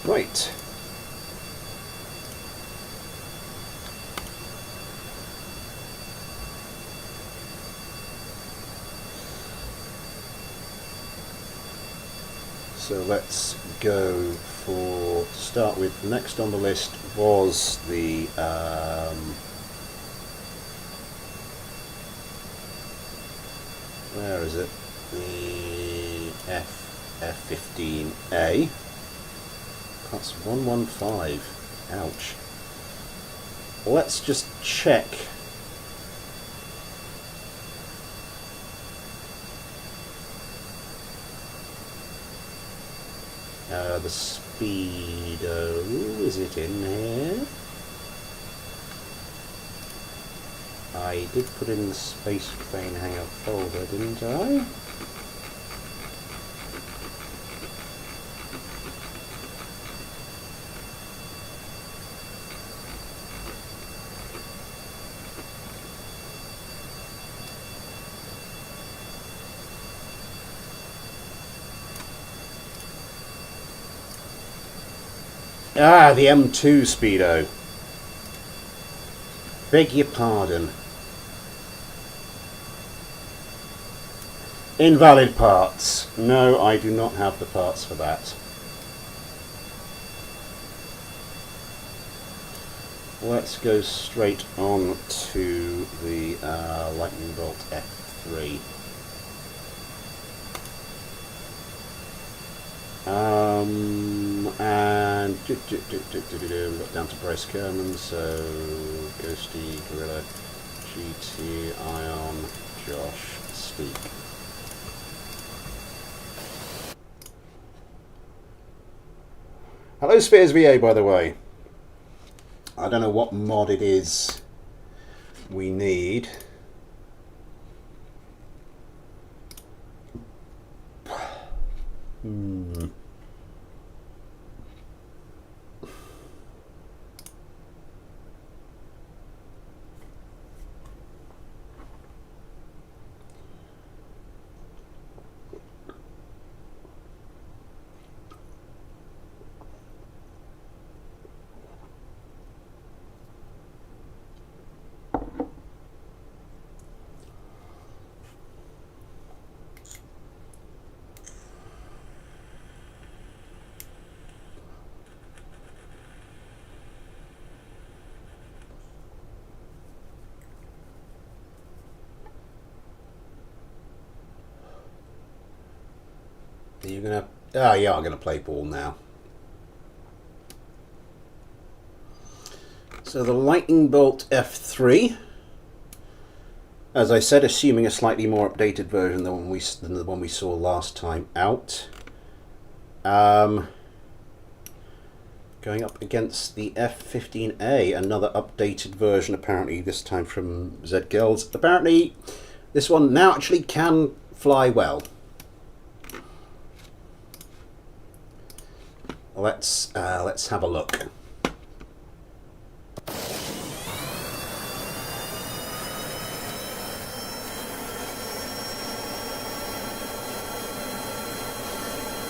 Right. So let's go for, to start with, next on the list was the where is it? The F15A. That's 115. Ouch. Let's just check. The speedo, is it in here? I did put in the space crane hangar folder, didn't I? Ah, the M2 speedo. Beg your pardon. Invalid parts. No, I do not have the parts for that. Let's go straight on to the Lightning Bolt F3. And we got down to Bryce Kerman, so Ghosty, Gorilla, GT, Ion, Josh, Steak. Hello Spears VA, by the way. I don't know what mod it is we need. Are you gonna... Oh yeah, I'm gonna play ball now. So the Lightning Bolt F3, as I said, assuming a slightly more updated version than the one we saw last time out. Going up against the F-15A, another updated version, apparently this time from Z Girls. Apparently this one now actually can fly well. Let's have a look.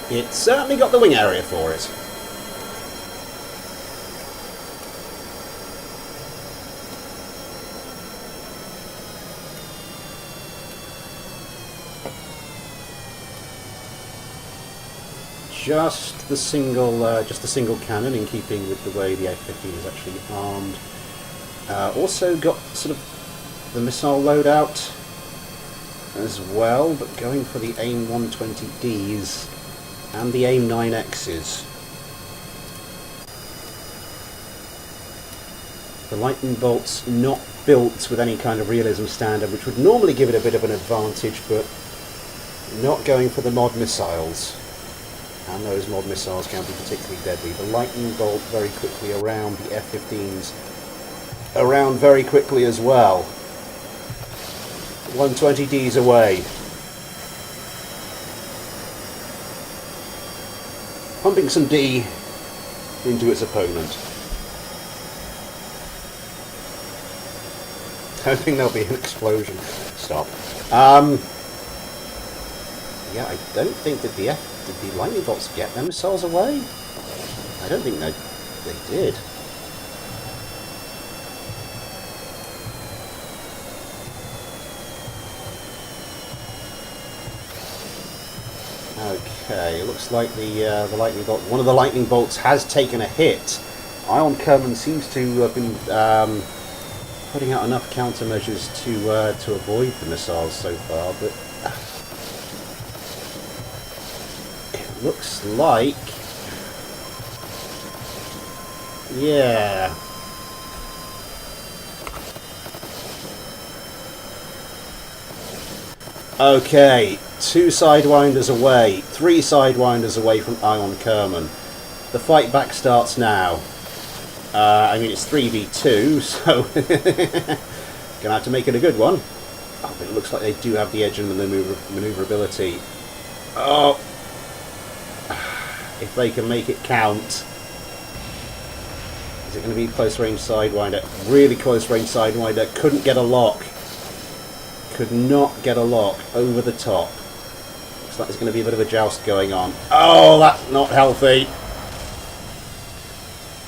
It's certainly got the wing area for it. Just the single cannon, in keeping with the way the F-15 is actually armed. Also got sort of the missile loadout as well, but going for the AIM 120Ds and the AIM 9Xs. The Lightning Bolt's not built with any kind of realism standard, which would normally give it a bit of an advantage, but not going for the mod missiles. And those mod missiles can be particularly deadly. The Lightning Bolt very quickly around the F-15s, around very quickly as well. 120Ds away. Pumping some D into its opponent. Hoping there'll be an explosion. Stop. Yeah, I don't think that did the Lightning Bolts get their missiles away? I don't think they did. Okay, it looks like the Lightning Bolt, one of the Lightning Bolts has taken a hit. Ion Kerman seems to have been putting out enough countermeasures to avoid the missiles so far, but it looks like, yeah. Okay, 2 sidewinders away, 3 sidewinders away from Ion Kerman. The fight back starts now. I mean, it's 3v2, so gonna have to make it a good one. Oh, but it looks like they do have the edge and the maneuverability. Oh, if they can make it count. Is it going to be close range sidewinder? Really close range sidewinder. Couldn't get a lock. Could not get a lock over the top. Looks like there's going to be a bit of a joust going on. Oh, that's not healthy.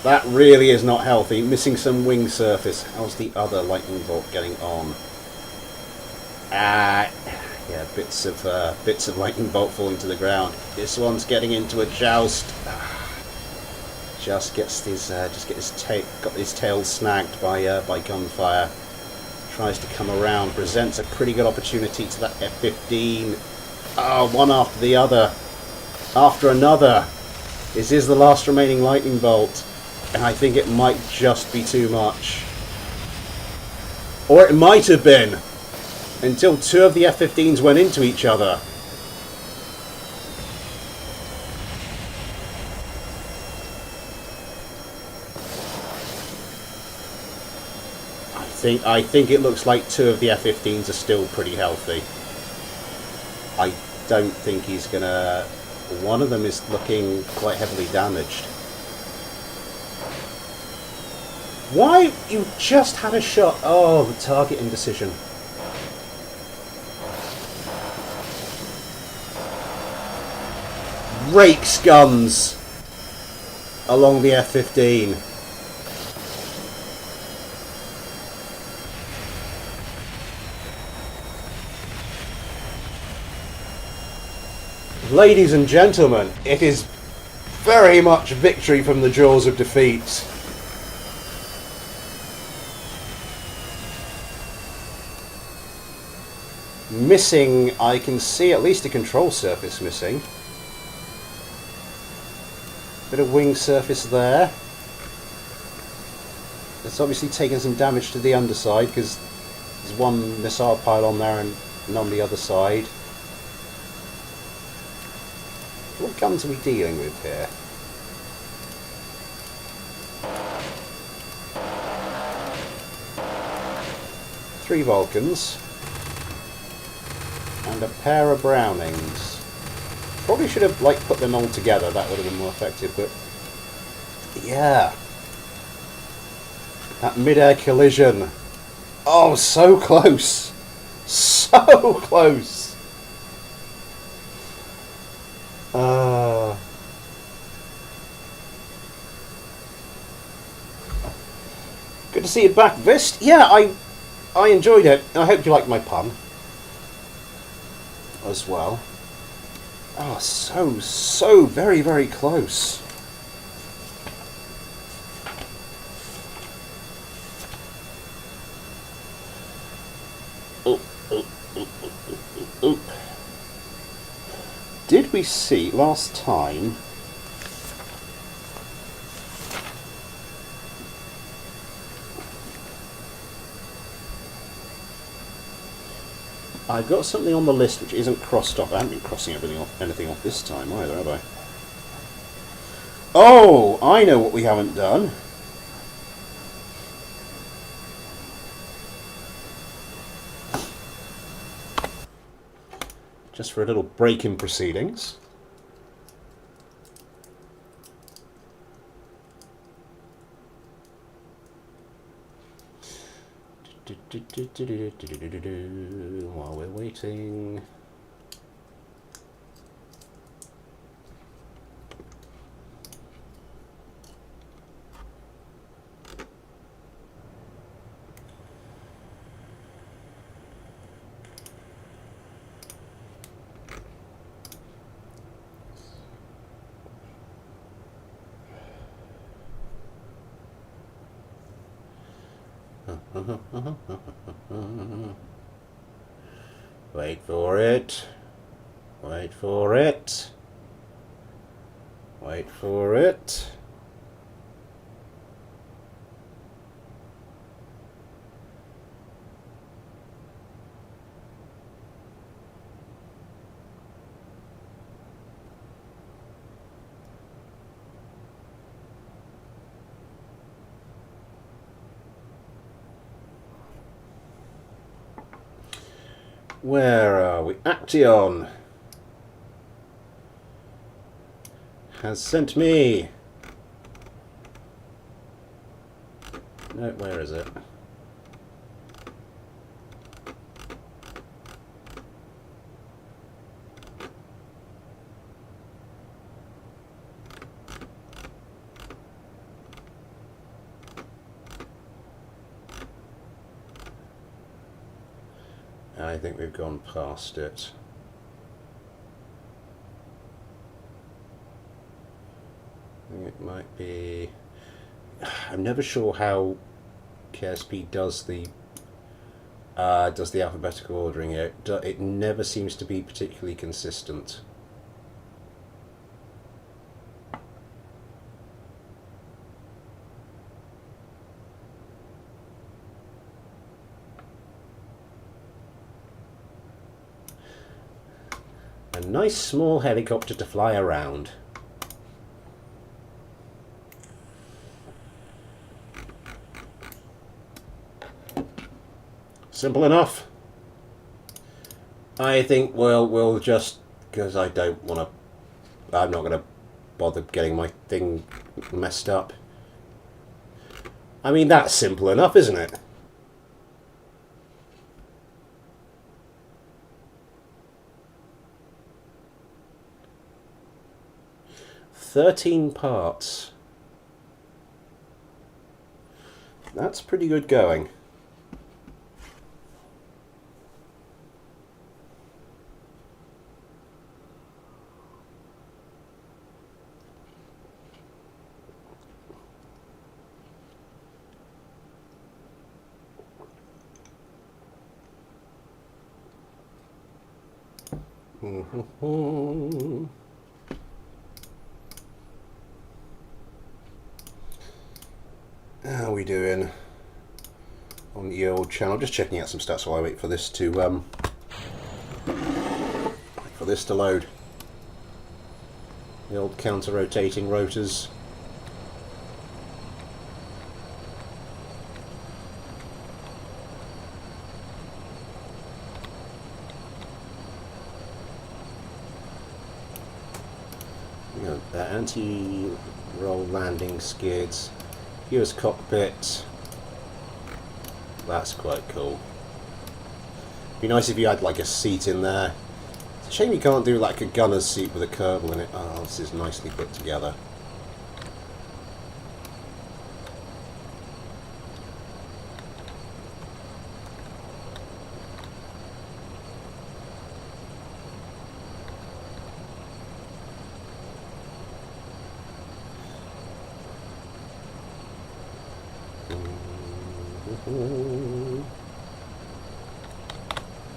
That really is not healthy. Missing some wing surface. How's the other lightning bolt getting on? Yeah, bits of lightning bolt falling to the ground. This one's getting into a joust. Got his tail snagged by gunfire. Tries to come around, presents a pretty good opportunity to that F-15. Oh, one after the other, after another. This is the last remaining lightning bolt, and I think it might just be too much. Or it might have been, until 2 of the F-15s went into each other. I think it looks like 2 of the F-15s are still pretty healthy. I don't think he's gonna... One of them is looking quite heavily damaged. Why? You just had a shot. Oh, the target indecision. Rakes guns along the F-15. Ladies and gentlemen, it is very much victory from the jaws of defeat. Missing, I can see at least a control surface missing. Bit of wing surface there. It's obviously taken some damage to the underside because there's one missile pylon there and none on the other side. What guns are we dealing with here? Three Vulcans and a pair of Brownings. Probably should have put them all together. That would have been more effective. But yeah, that mid-air collision. Oh, so close, so close. Good to see you back, Vist. Yeah, I enjoyed it. I hope you liked my pun as well. Oh, so very, very close. Oh. Did we see last time? I've got something on the list which isn't crossed off. I haven't been crossing anything off this time either, have I? Oh, I know what we haven't done. Just for a little break in proceedings. While we're waiting. Wait for it. Wait for it. Wait for it. Where are we? Action has sent me. No, where is it? I think we've gone past it. I think it might be... I'm never sure how KSP does the alphabetical ordering. It never seems to be particularly consistent. A nice small helicopter to fly around. Simple enough. I think we'll just, because I don't want to, I'm not going to bother getting my thing messed up. I mean, that's simple enough, isn't it? "13 parts. That's pretty good going. How are we doing on the old channel? Just checking out some stats while I wait for this to load. The old counter-rotating rotors. You know, the anti-roll landing skids. US cockpit. That's quite cool. Be nice if you had like a seat in there. It's a shame you can't do like a gunner's seat with a Kerbal in it. Oh, this is nicely put together.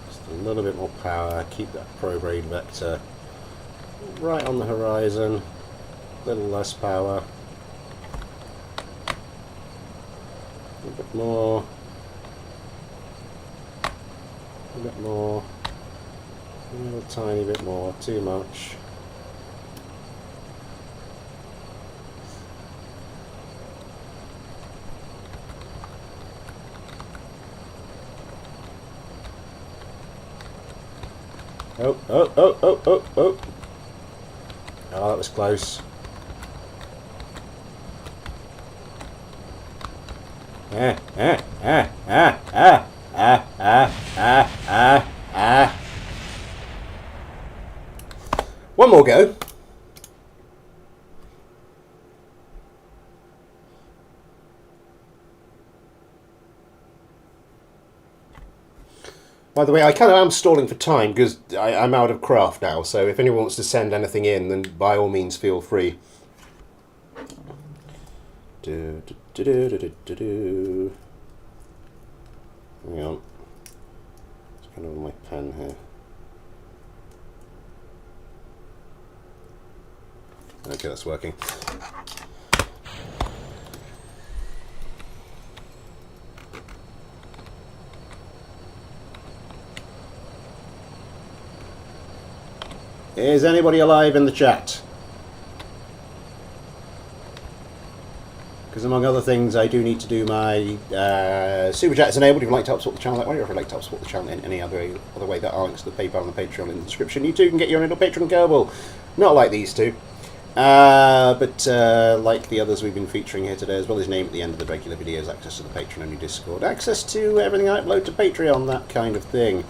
Just a little bit more power, keep that prograde vector right on the horizon, a little less power, a bit more, a bit more, a little tiny bit more, too much. Oh, oh, oh, oh, oh, oh. Oh, that was close. One more go. By the way, I kind of am stalling for time because I'm out of craft now, so if anyone wants to send anything in, then by all means feel free. Hang on. It's kind of on my pen here. Okay, that's working. Is anybody alive in the chat? because among other things, I do need to do my super chat is enabled. If you'd like to help support the channel that way, or if you'd like to help support the channel in any other way, there are links to the PayPal and the Patreon in the description. You too can get your own little Patreon Kerbal, not like these two, but like the others we've been featuring here today, as well as name at the end of the regular videos, access to the Patreon-only Discord, access to everything I upload to Patreon, that kind of thing.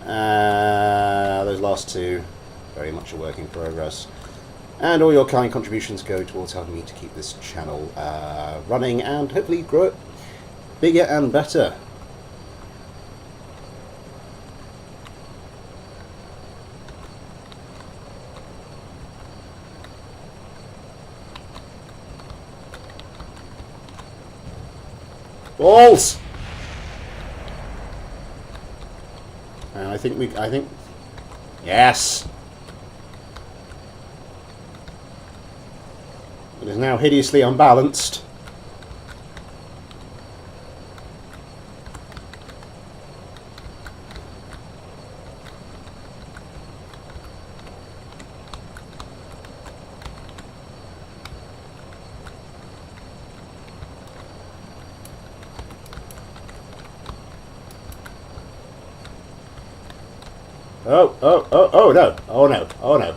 Those last two, very much a work in progress. And all your kind contributions go towards helping me to keep this channel running and hopefully grow it bigger and better. Balls! And I think, yes! It is now hideously unbalanced. Oh no, oh no, oh no.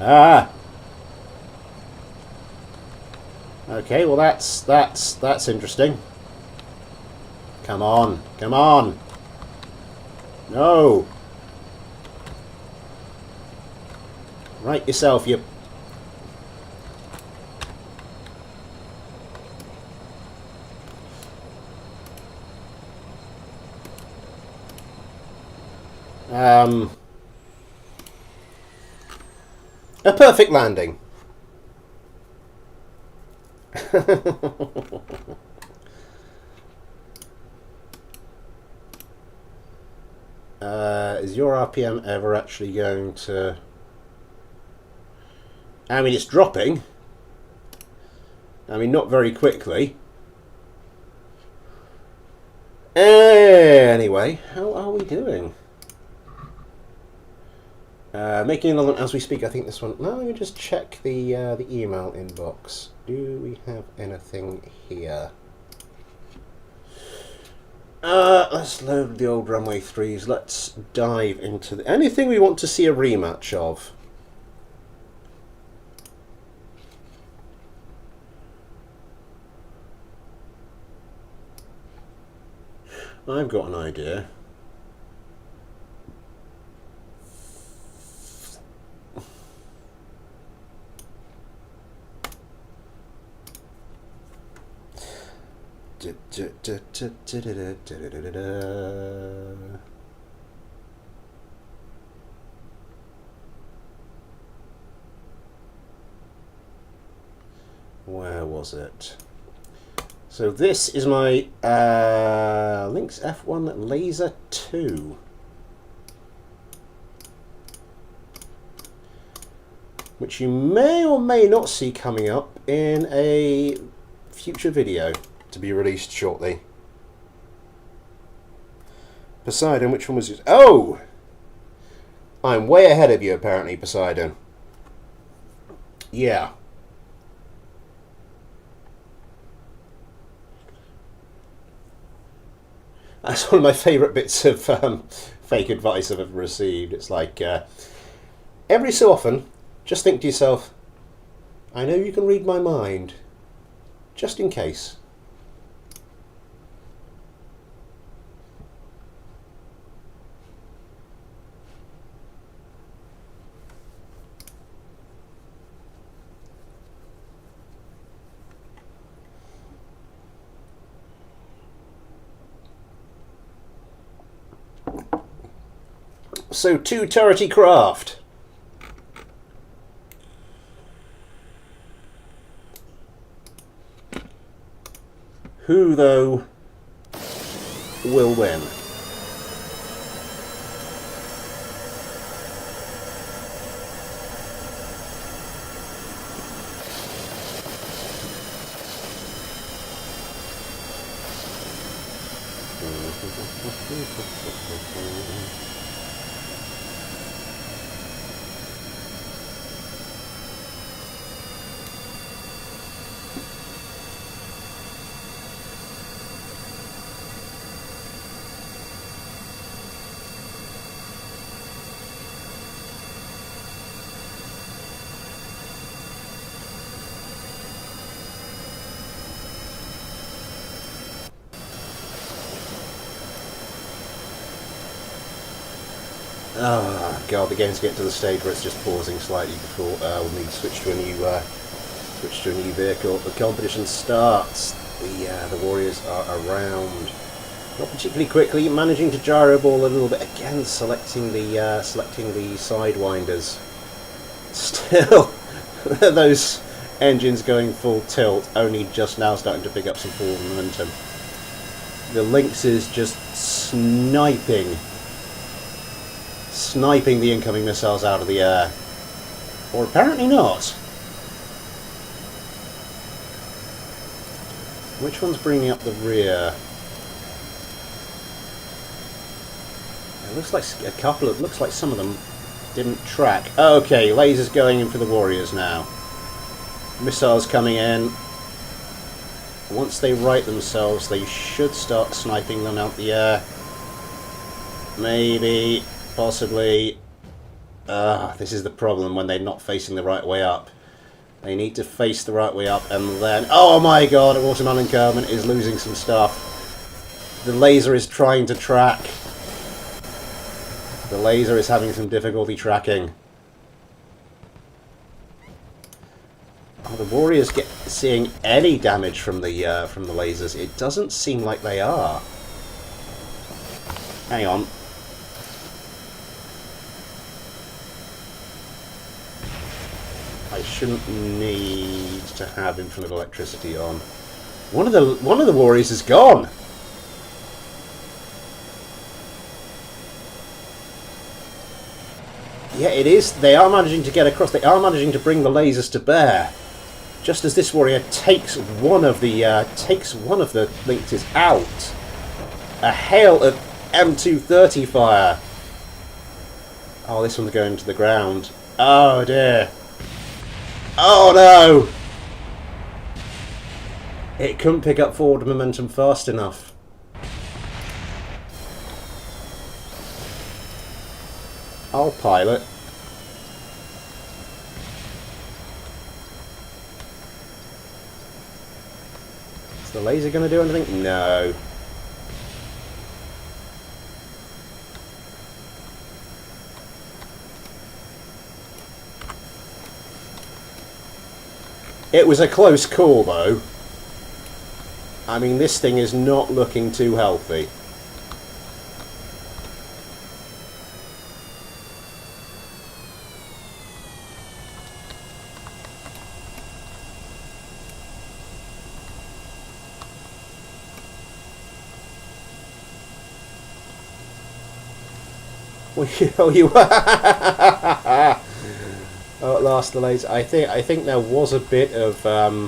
Ah. Okay, well that's interesting. Come on, come on. No. Right yourself, you. A perfect landing. Is your RPM ever actually going to... I mean, it's dropping. I mean, not very quickly. Anyway, how are we doing? Making it along as we speak. I think this one... No, let me just check the email inbox. Do we have anything here? Let's load the old Runway 3s. Let's dive into anything we want to see a rematch of. I've got an idea. Where was it? So this is my Lynx F1 Laser 2, which you may or may not see coming up in a future video to be released shortly. Poseidon, which one was it? Oh! I'm way ahead of you, apparently, Poseidon. Yeah. That's one of my favourite bits of fake advice I've ever received. It's like, every so often, just think to yourself, I know you can read my mind, just in case. So, two turrety craft. Who, though, will win? Oh god, the game's getting to the stage where it's just pausing slightly before we'll need to switch to a new vehicle. The competition starts. The Warriors are around, not particularly quickly, managing to gyro ball a little bit again, selecting the sidewinders. Still, those engines going full tilt, only just now starting to pick up some forward momentum. The Lynx is just sniping the incoming missiles out of the air. Or apparently not. Which one's bringing up the rear? It looks like a couple of... looks like some of them didn't track. Okay, lasers going in for the Warriors now. Missiles coming in. Once they right themselves, they should start sniping them out the air. Maybe... possibly. This is the problem when they're not facing the right way up. They need to face the right way up and then... oh my god, Waterman and Kerman is losing some stuff. The laser is trying to track. The laser is having some difficulty tracking. Are the Warriors seeing any damage from the lasers? It doesn't seem like they are. Hang on. I shouldn't need to have infinite electricity on. One of the Warriors is gone. Yeah, it is. They are managing to get across. They are managing to bring the lasers to bear. Just as this Warrior takes one of the Lynxes out. A hail of M230 fire. Oh, this one's going to the ground. Oh dear. Oh no! It couldn't pick up forward momentum fast enough. I'll pilot. Is the laser going to do anything? No. It was a close call, though. I mean, this thing is not looking too healthy. Oh, you oh, at last the laser. I think there was a bit of yeah,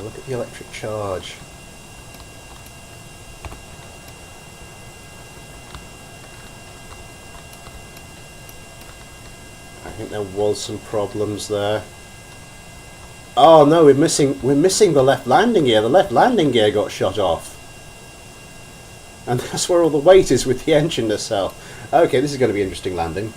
look at the electric charge. I think there was some problems there. Oh no, we're missing the left landing gear. The left landing gear got shot off. And that's where all the weight is with the engine nacelle. Okay, this is going to be an interesting landing.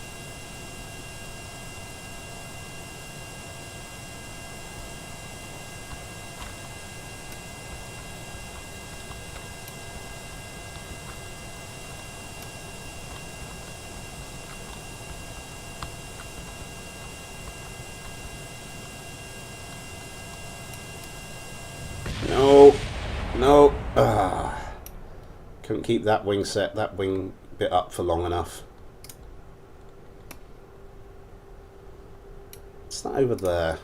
No, no. Couldn't keep that wing bit up for long enough. What's that over there?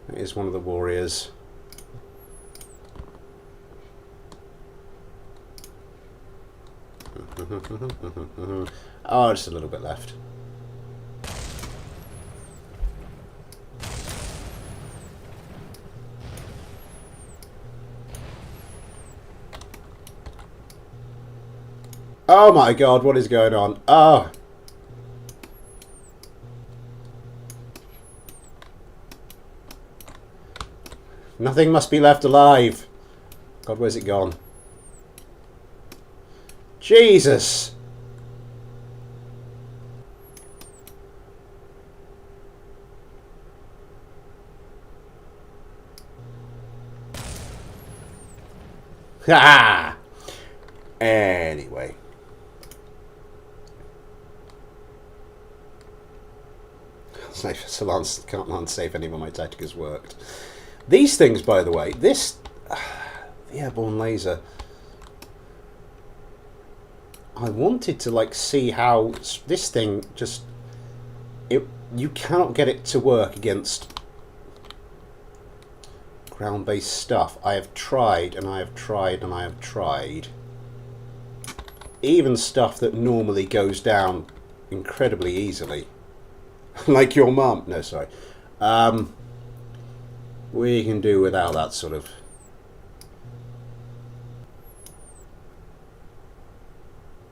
It is one of the Warriors. Oh, just a little bit left. Oh my god, what is going on? Oh. Nothing must be left alive. God, where's it gone? Jesus! Ha! Anyway. Salons can't unsay if any of my tactics worked. These things, by the way, this... the airborne laser... I wanted to, like, see how this thing just... you cannot get it to work against ground-based stuff. I have tried, and I have tried, and I have tried. Even stuff that normally goes down incredibly easily. Like your mum. No, sorry. We can do without that sort of...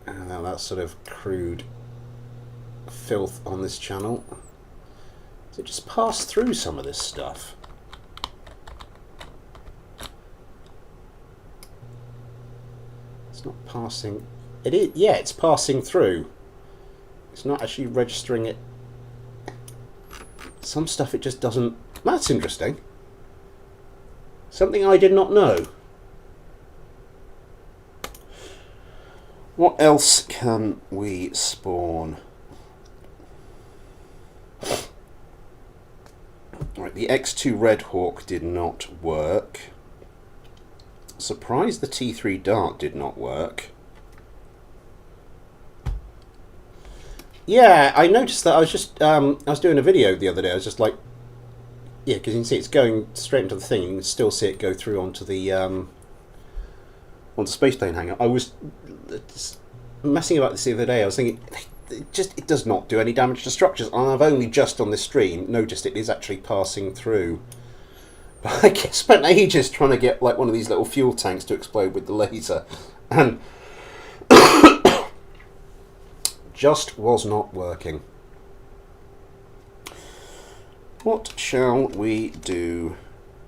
that sort of crude filth on this channel. Does it just pass through some of this stuff? It's not passing... It is, yeah, it's passing through. It's not actually registering it. Some stuff it just doesn't... That's interesting. Something I did not know. What else can we spawn? Right, the X2 Red Hawk did not work. Surprised the T3 Dart did not work. Yeah, I noticed that. I was just I was doing a video the other day. I was just like, yeah, because you can see it's going straight into the thing. You can still see it go through onto the spaceplane hangar. I was messing about this the other day. I was thinking, it does not do any damage to structures, and I've only just on this stream noticed it is actually passing through. But I spent ages trying to get like one of these little fuel tanks to explode with the laser, and just was not working. What shall we do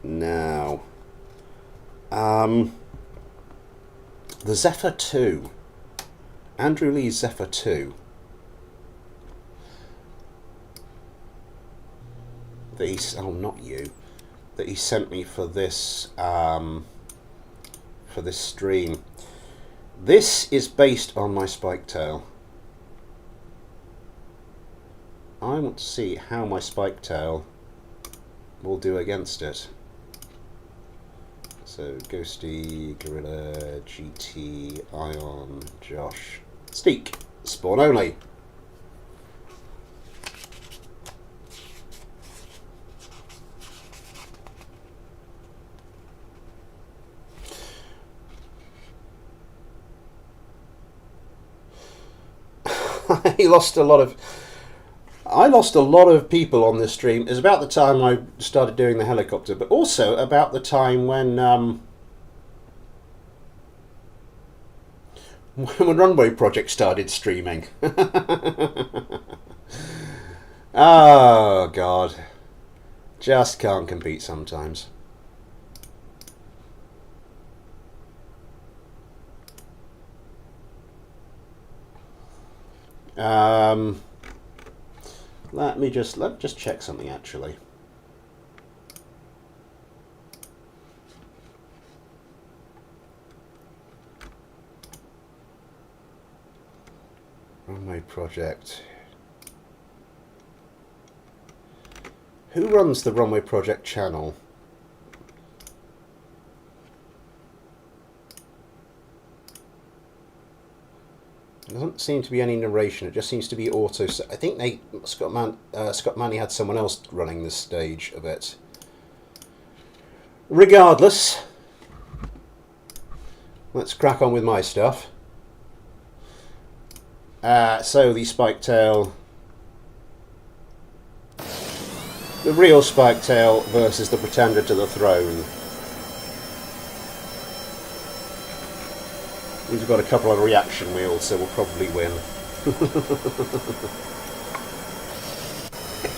now? The Zephyr 2. Andrew Lee's Zephyr 2. That he's... Oh, not you. That he sent me for this stream. This is based on my spike tail. I want to see how my spike tail will do against it. So, Ghosty, Gorilla, GT, Ion, Josh, Steak, spawn only. I lost a lot of people on this stream. It was about the time I started doing the helicopter, but also about the time when Runway Project started streaming. Oh God, just can't compete sometimes. Let me just check something actually. Runway Project. Who runs the Runway Project channel? There doesn't seem to be any narration. It just seems to be auto. I think Scott Manny had someone else running this stage of it. Regardless, let's crack on with my stuff. So the spike tail, the real spike tail versus the pretender to the throne. We've got a couple of reaction wheels, so we'll probably win.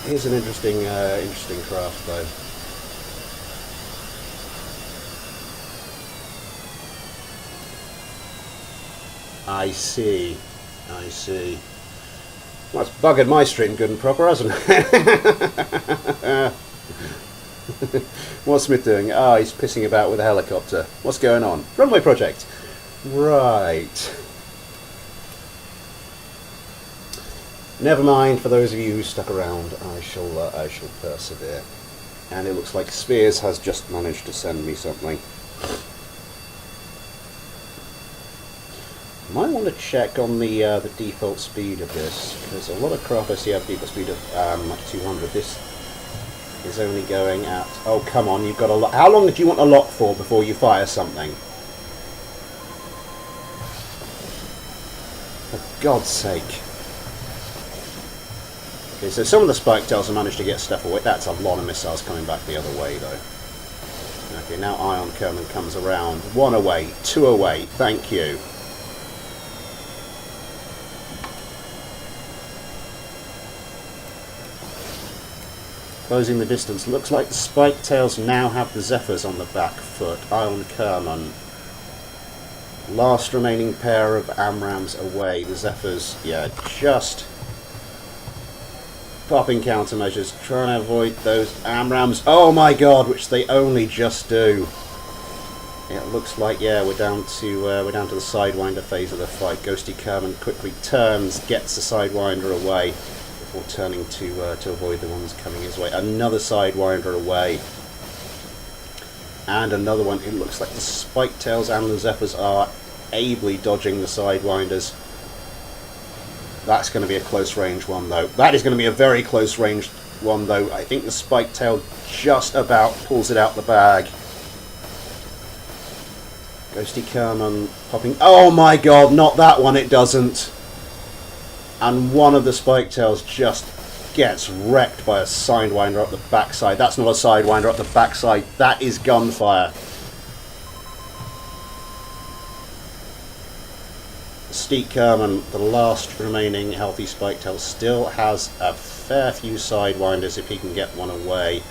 Here's an interesting craft, though. I see. Well, it's buggered my stream good and proper, hasn't it? What's Smith doing? Ah, he's pissing about with a helicopter. What's going on? Runway project. Right. Never mind. For those of you who stuck around, I shall persevere. And it looks like Spears has just managed to send me something. Might want to check on the default speed of this, because a lot of craft I see have default speed of like 200. This is only going at... Oh, come on, you've got a lot. How long do you want a lock for before you fire something? For God's sake. Okay, so some of the spike tails have managed to get stuff away. That's a lot of missiles coming back the other way, though. Okay, now Ion Kerman comes around. 1 away, 2 away. Thank you. Closing the distance. Looks like the spike tails now have the Zephyrs on the back foot. Ion Kerman. Last remaining pair of Amrams away. The Zephyrs, yeah, just popping countermeasures, trying to avoid those Amrams. Oh my god, which they only just do. It looks like, yeah, we're down to the Sidewinder phase of the fight. Ghosty Kerman quickly turns, gets the Sidewinder away before turning to avoid the ones coming his way. Another Sidewinder away. And another one. It looks like the spike tails and the Zephyrs are ably dodging the Sidewinders. That's going to be a close range one, though. That is going to be a very close range one, though. I think the spike tail just about pulls it out the bag. Ghosty Kerman popping... Oh my god, not that one, it doesn't. And one of the spike tails just gets wrecked by a Sidewinder up the backside. That's not a Sidewinder up the backside. That is gunfire. Steak Kerman, the last remaining healthy spike tail, still has a fair few Sidewinders if he can get one away.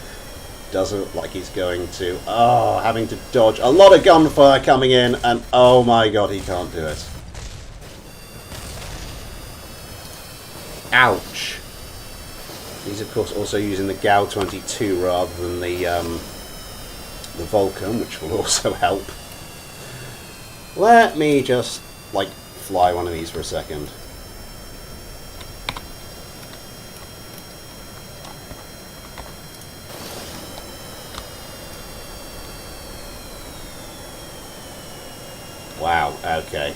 Doesn't look like he's going to. Oh, having to dodge. A lot of gunfire coming in, and oh my god, he can't do it. Ouch. He's of course also using the GAU-22 rather than the Vulcan, which will also help. Let me just, like, fly one of these for a second. Wow, okay.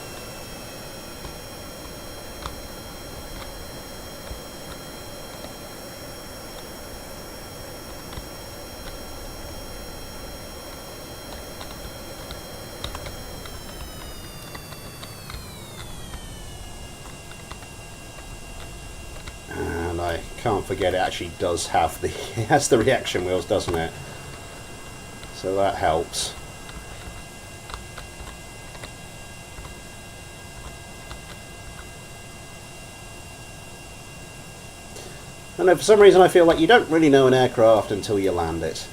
And I can't forget it actually does have the it has the reaction wheels, doesn't it? So that helps. I know, for some reason I feel like you don't really know an aircraft until you land it.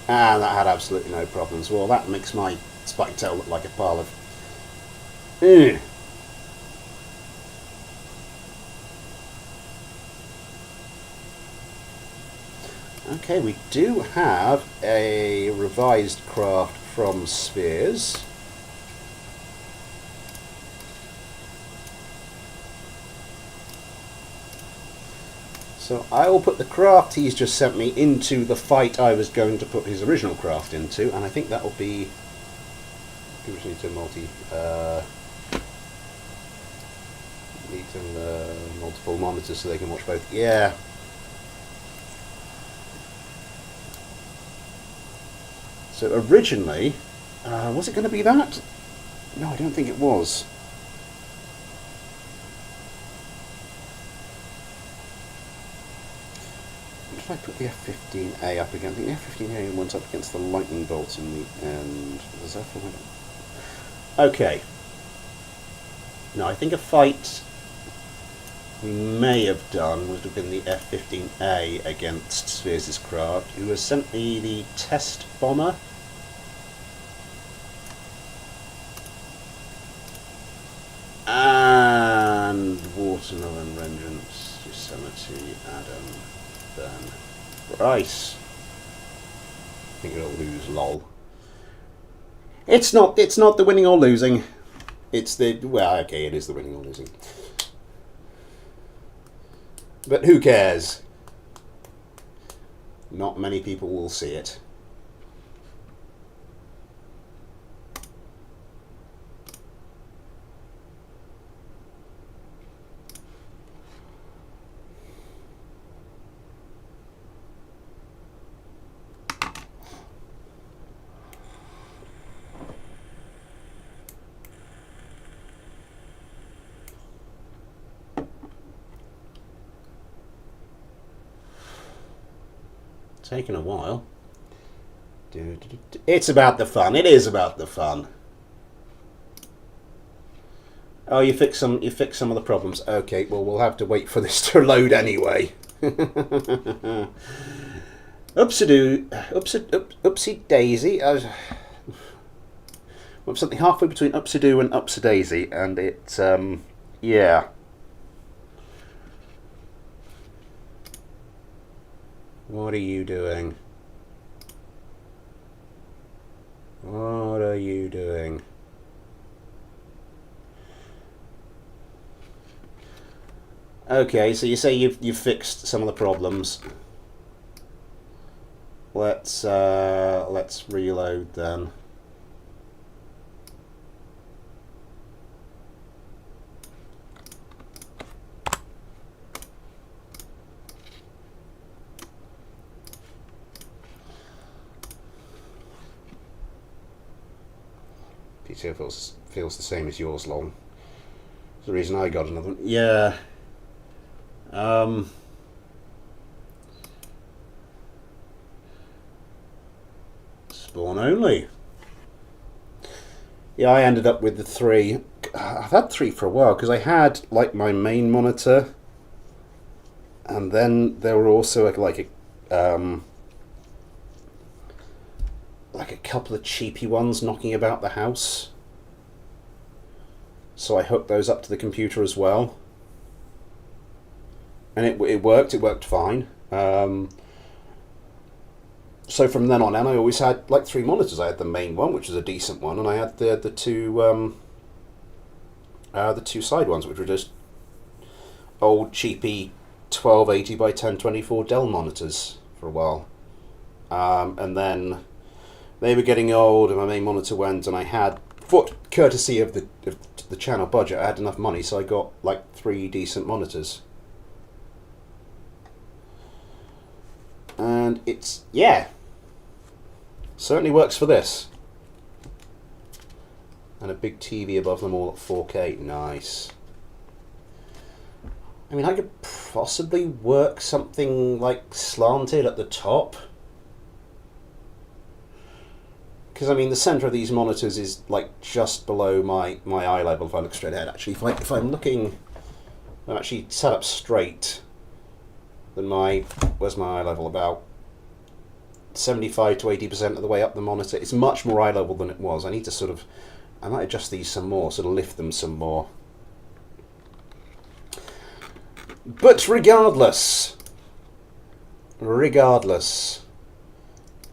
And that had absolutely no problems. Well, that makes my spike tail look like a pile of... Ugh. Okay, we do have a revised craft from Spears. So I will put the craft he's just sent me into the fight I was going to put his original craft into, and I think that will be... People just need to multiple monitors so they can watch both. Yeah. So originally, Was it going to be that? No, I don't think it was. What did I put the F-15A up against? I think the F-15A went up against the lightning bolt in the end. Was that for Okay. No, I think a fight we may have done would have been the F-15A against Spears' craft, who has sent me the test bomber. And Watermelon Vengeance, Yosemite, Adam, then Rice. I think it'll lose, lol. It's not the winning or losing. It's the, well, okay, it is the winning or losing. But who cares? Not many people will see it. Taking a while. It's about the fun. It is about the fun. Oh, you fix some of the problems. Okay, well we'll have to wait for this to load anyway. Oopsie daisy. Well, something halfway between upsie-doo and upsie-daisy, and it's yeah. What are you doing? What are you doing? Okay, so you say you've fixed some of the problems. Let's reload then. PTO feels the same as yours, lol. That's the reason I got another one. Yeah. Spawn only. Yeah, I ended up with the 3. I've had 3 for a while because I had like my main monitor, and then there were also like a couple of cheapy ones knocking about the house. So I hooked those up to the computer as well. And it worked fine. So from then on, and I always had like 3 monitors. I had the main one, which was a decent one, and I had the two side ones, which were just old cheapy 1280 by 1024 Dell monitors for a while. And then they were getting old, and my main monitor went, and I had, courtesy of the channel budget, I had enough money, so I got like 3 decent monitors. And it's, yeah, certainly works for this. And a big TV above them all at 4K, nice. I mean, I could possibly work something like slanted at the top. Because, I mean, the centre of these monitors is, like, just below my eye level if I look straight ahead. Actually, if I'm looking, I'm actually set up straight, then where's my eye level? About 75 to 80% of the way up the monitor. It's much more eye level than it was. I need to I might adjust these some more, sort of lift them some more. But regardless,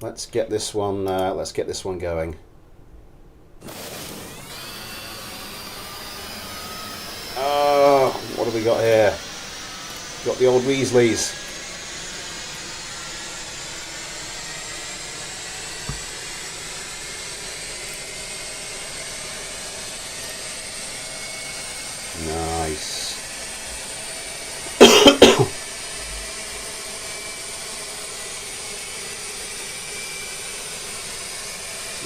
let's get this one going. What have we got here? Got the old Weasleys. Nice.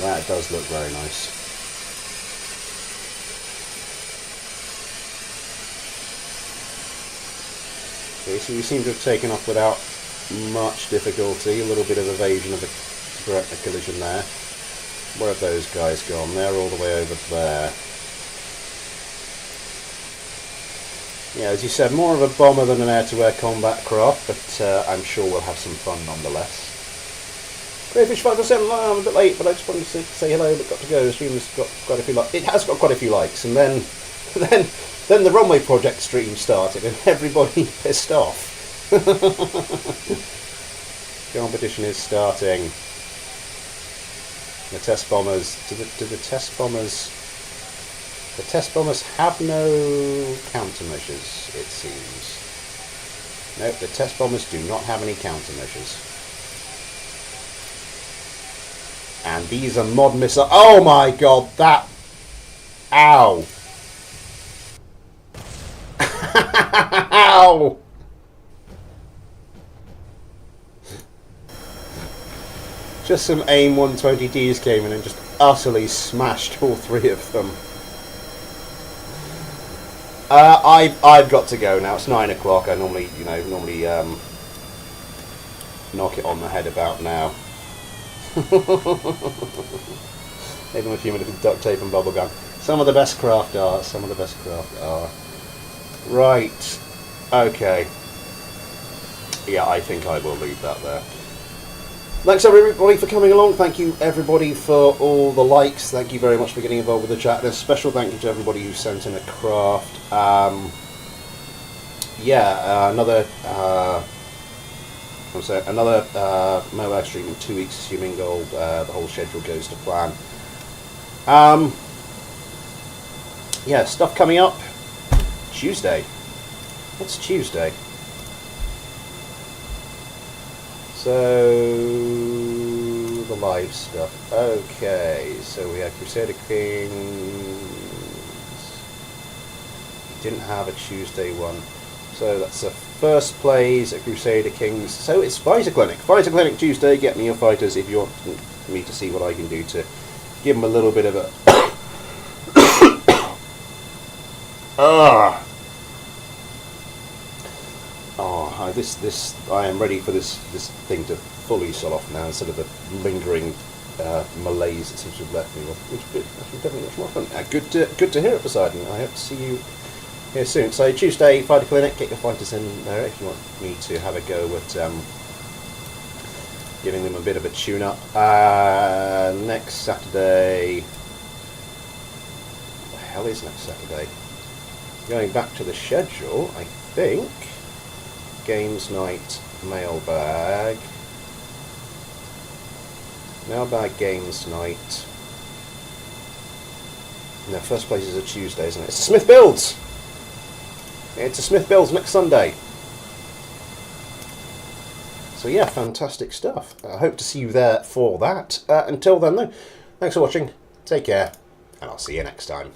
That That does look very nice. Okay, so we seem to have taken off without much difficulty. A little bit of evasion of a collision there. Where have those guys gone? They're all the way over there. Yeah, as you said, more of a bomber than an air-to-air combat craft, but I'm sure we'll have some fun nonetheless. Crayfish 5%, I'm a bit late, but I just wanted to say hello, but got to go. The stream has got quite a few likes. It has got quite a few likes, and then the Runway Project stream started, and everybody pissed off. Competition is starting. The test bombers. Do the test bombers? The test bombers have no countermeasures, it seems. Nope, the test bombers do not have any countermeasures. And these are mod missiles. Oh my god, that... Ow! Ow! Just some AIM 120Ds came in and just utterly smashed all three of them. I've got to go now. It's 9 o'clock. I normally knock it on the head about now. Maybe a few minutes with duct tape and bubble gum. Some of the best craft art. Some of the best craft art. Right. Okay. Yeah, I think I will leave that there. Thanks everybody for coming along. Thank you everybody for all the likes. Thank you very much for getting involved with the chat. And a special thank you to everybody who sent in a craft. Another Mailbag stream in 2 weeks, assuming the whole schedule goes to plan. Yeah, stuff coming up. Tuesday. What's Tuesday? So, the live stuff. Okay, so we had Crusader Kings. Didn't have a Tuesday one. So that's the first plays at Crusader Kings. So it's Fighter Clinic. Fighter Clinic Tuesday. Get me your fighters if you want me to see what I can do to give them a little bit of a... This I am ready for this thing to fully sell off now instead of the lingering malaise that seems to have left me. Which is actually definitely much more fun. Good to hear it, Poseidon. I hope to see you here soon. So Tuesday, Fighter Clinic. Get your fighters in there if you want me to have a go at giving them a bit of a tune-up. Next Saturday. What the hell is next Saturday? Going back to the schedule, I think. Games night, Mailbag. Mailbag games night. No, first place is a Tuesday, isn't it? It's Smith Builds! It's a Smith Builds next Sunday. So yeah, fantastic stuff. I hope to see you there for that. Until then though, thanks for watching, take care, and I'll see you next time.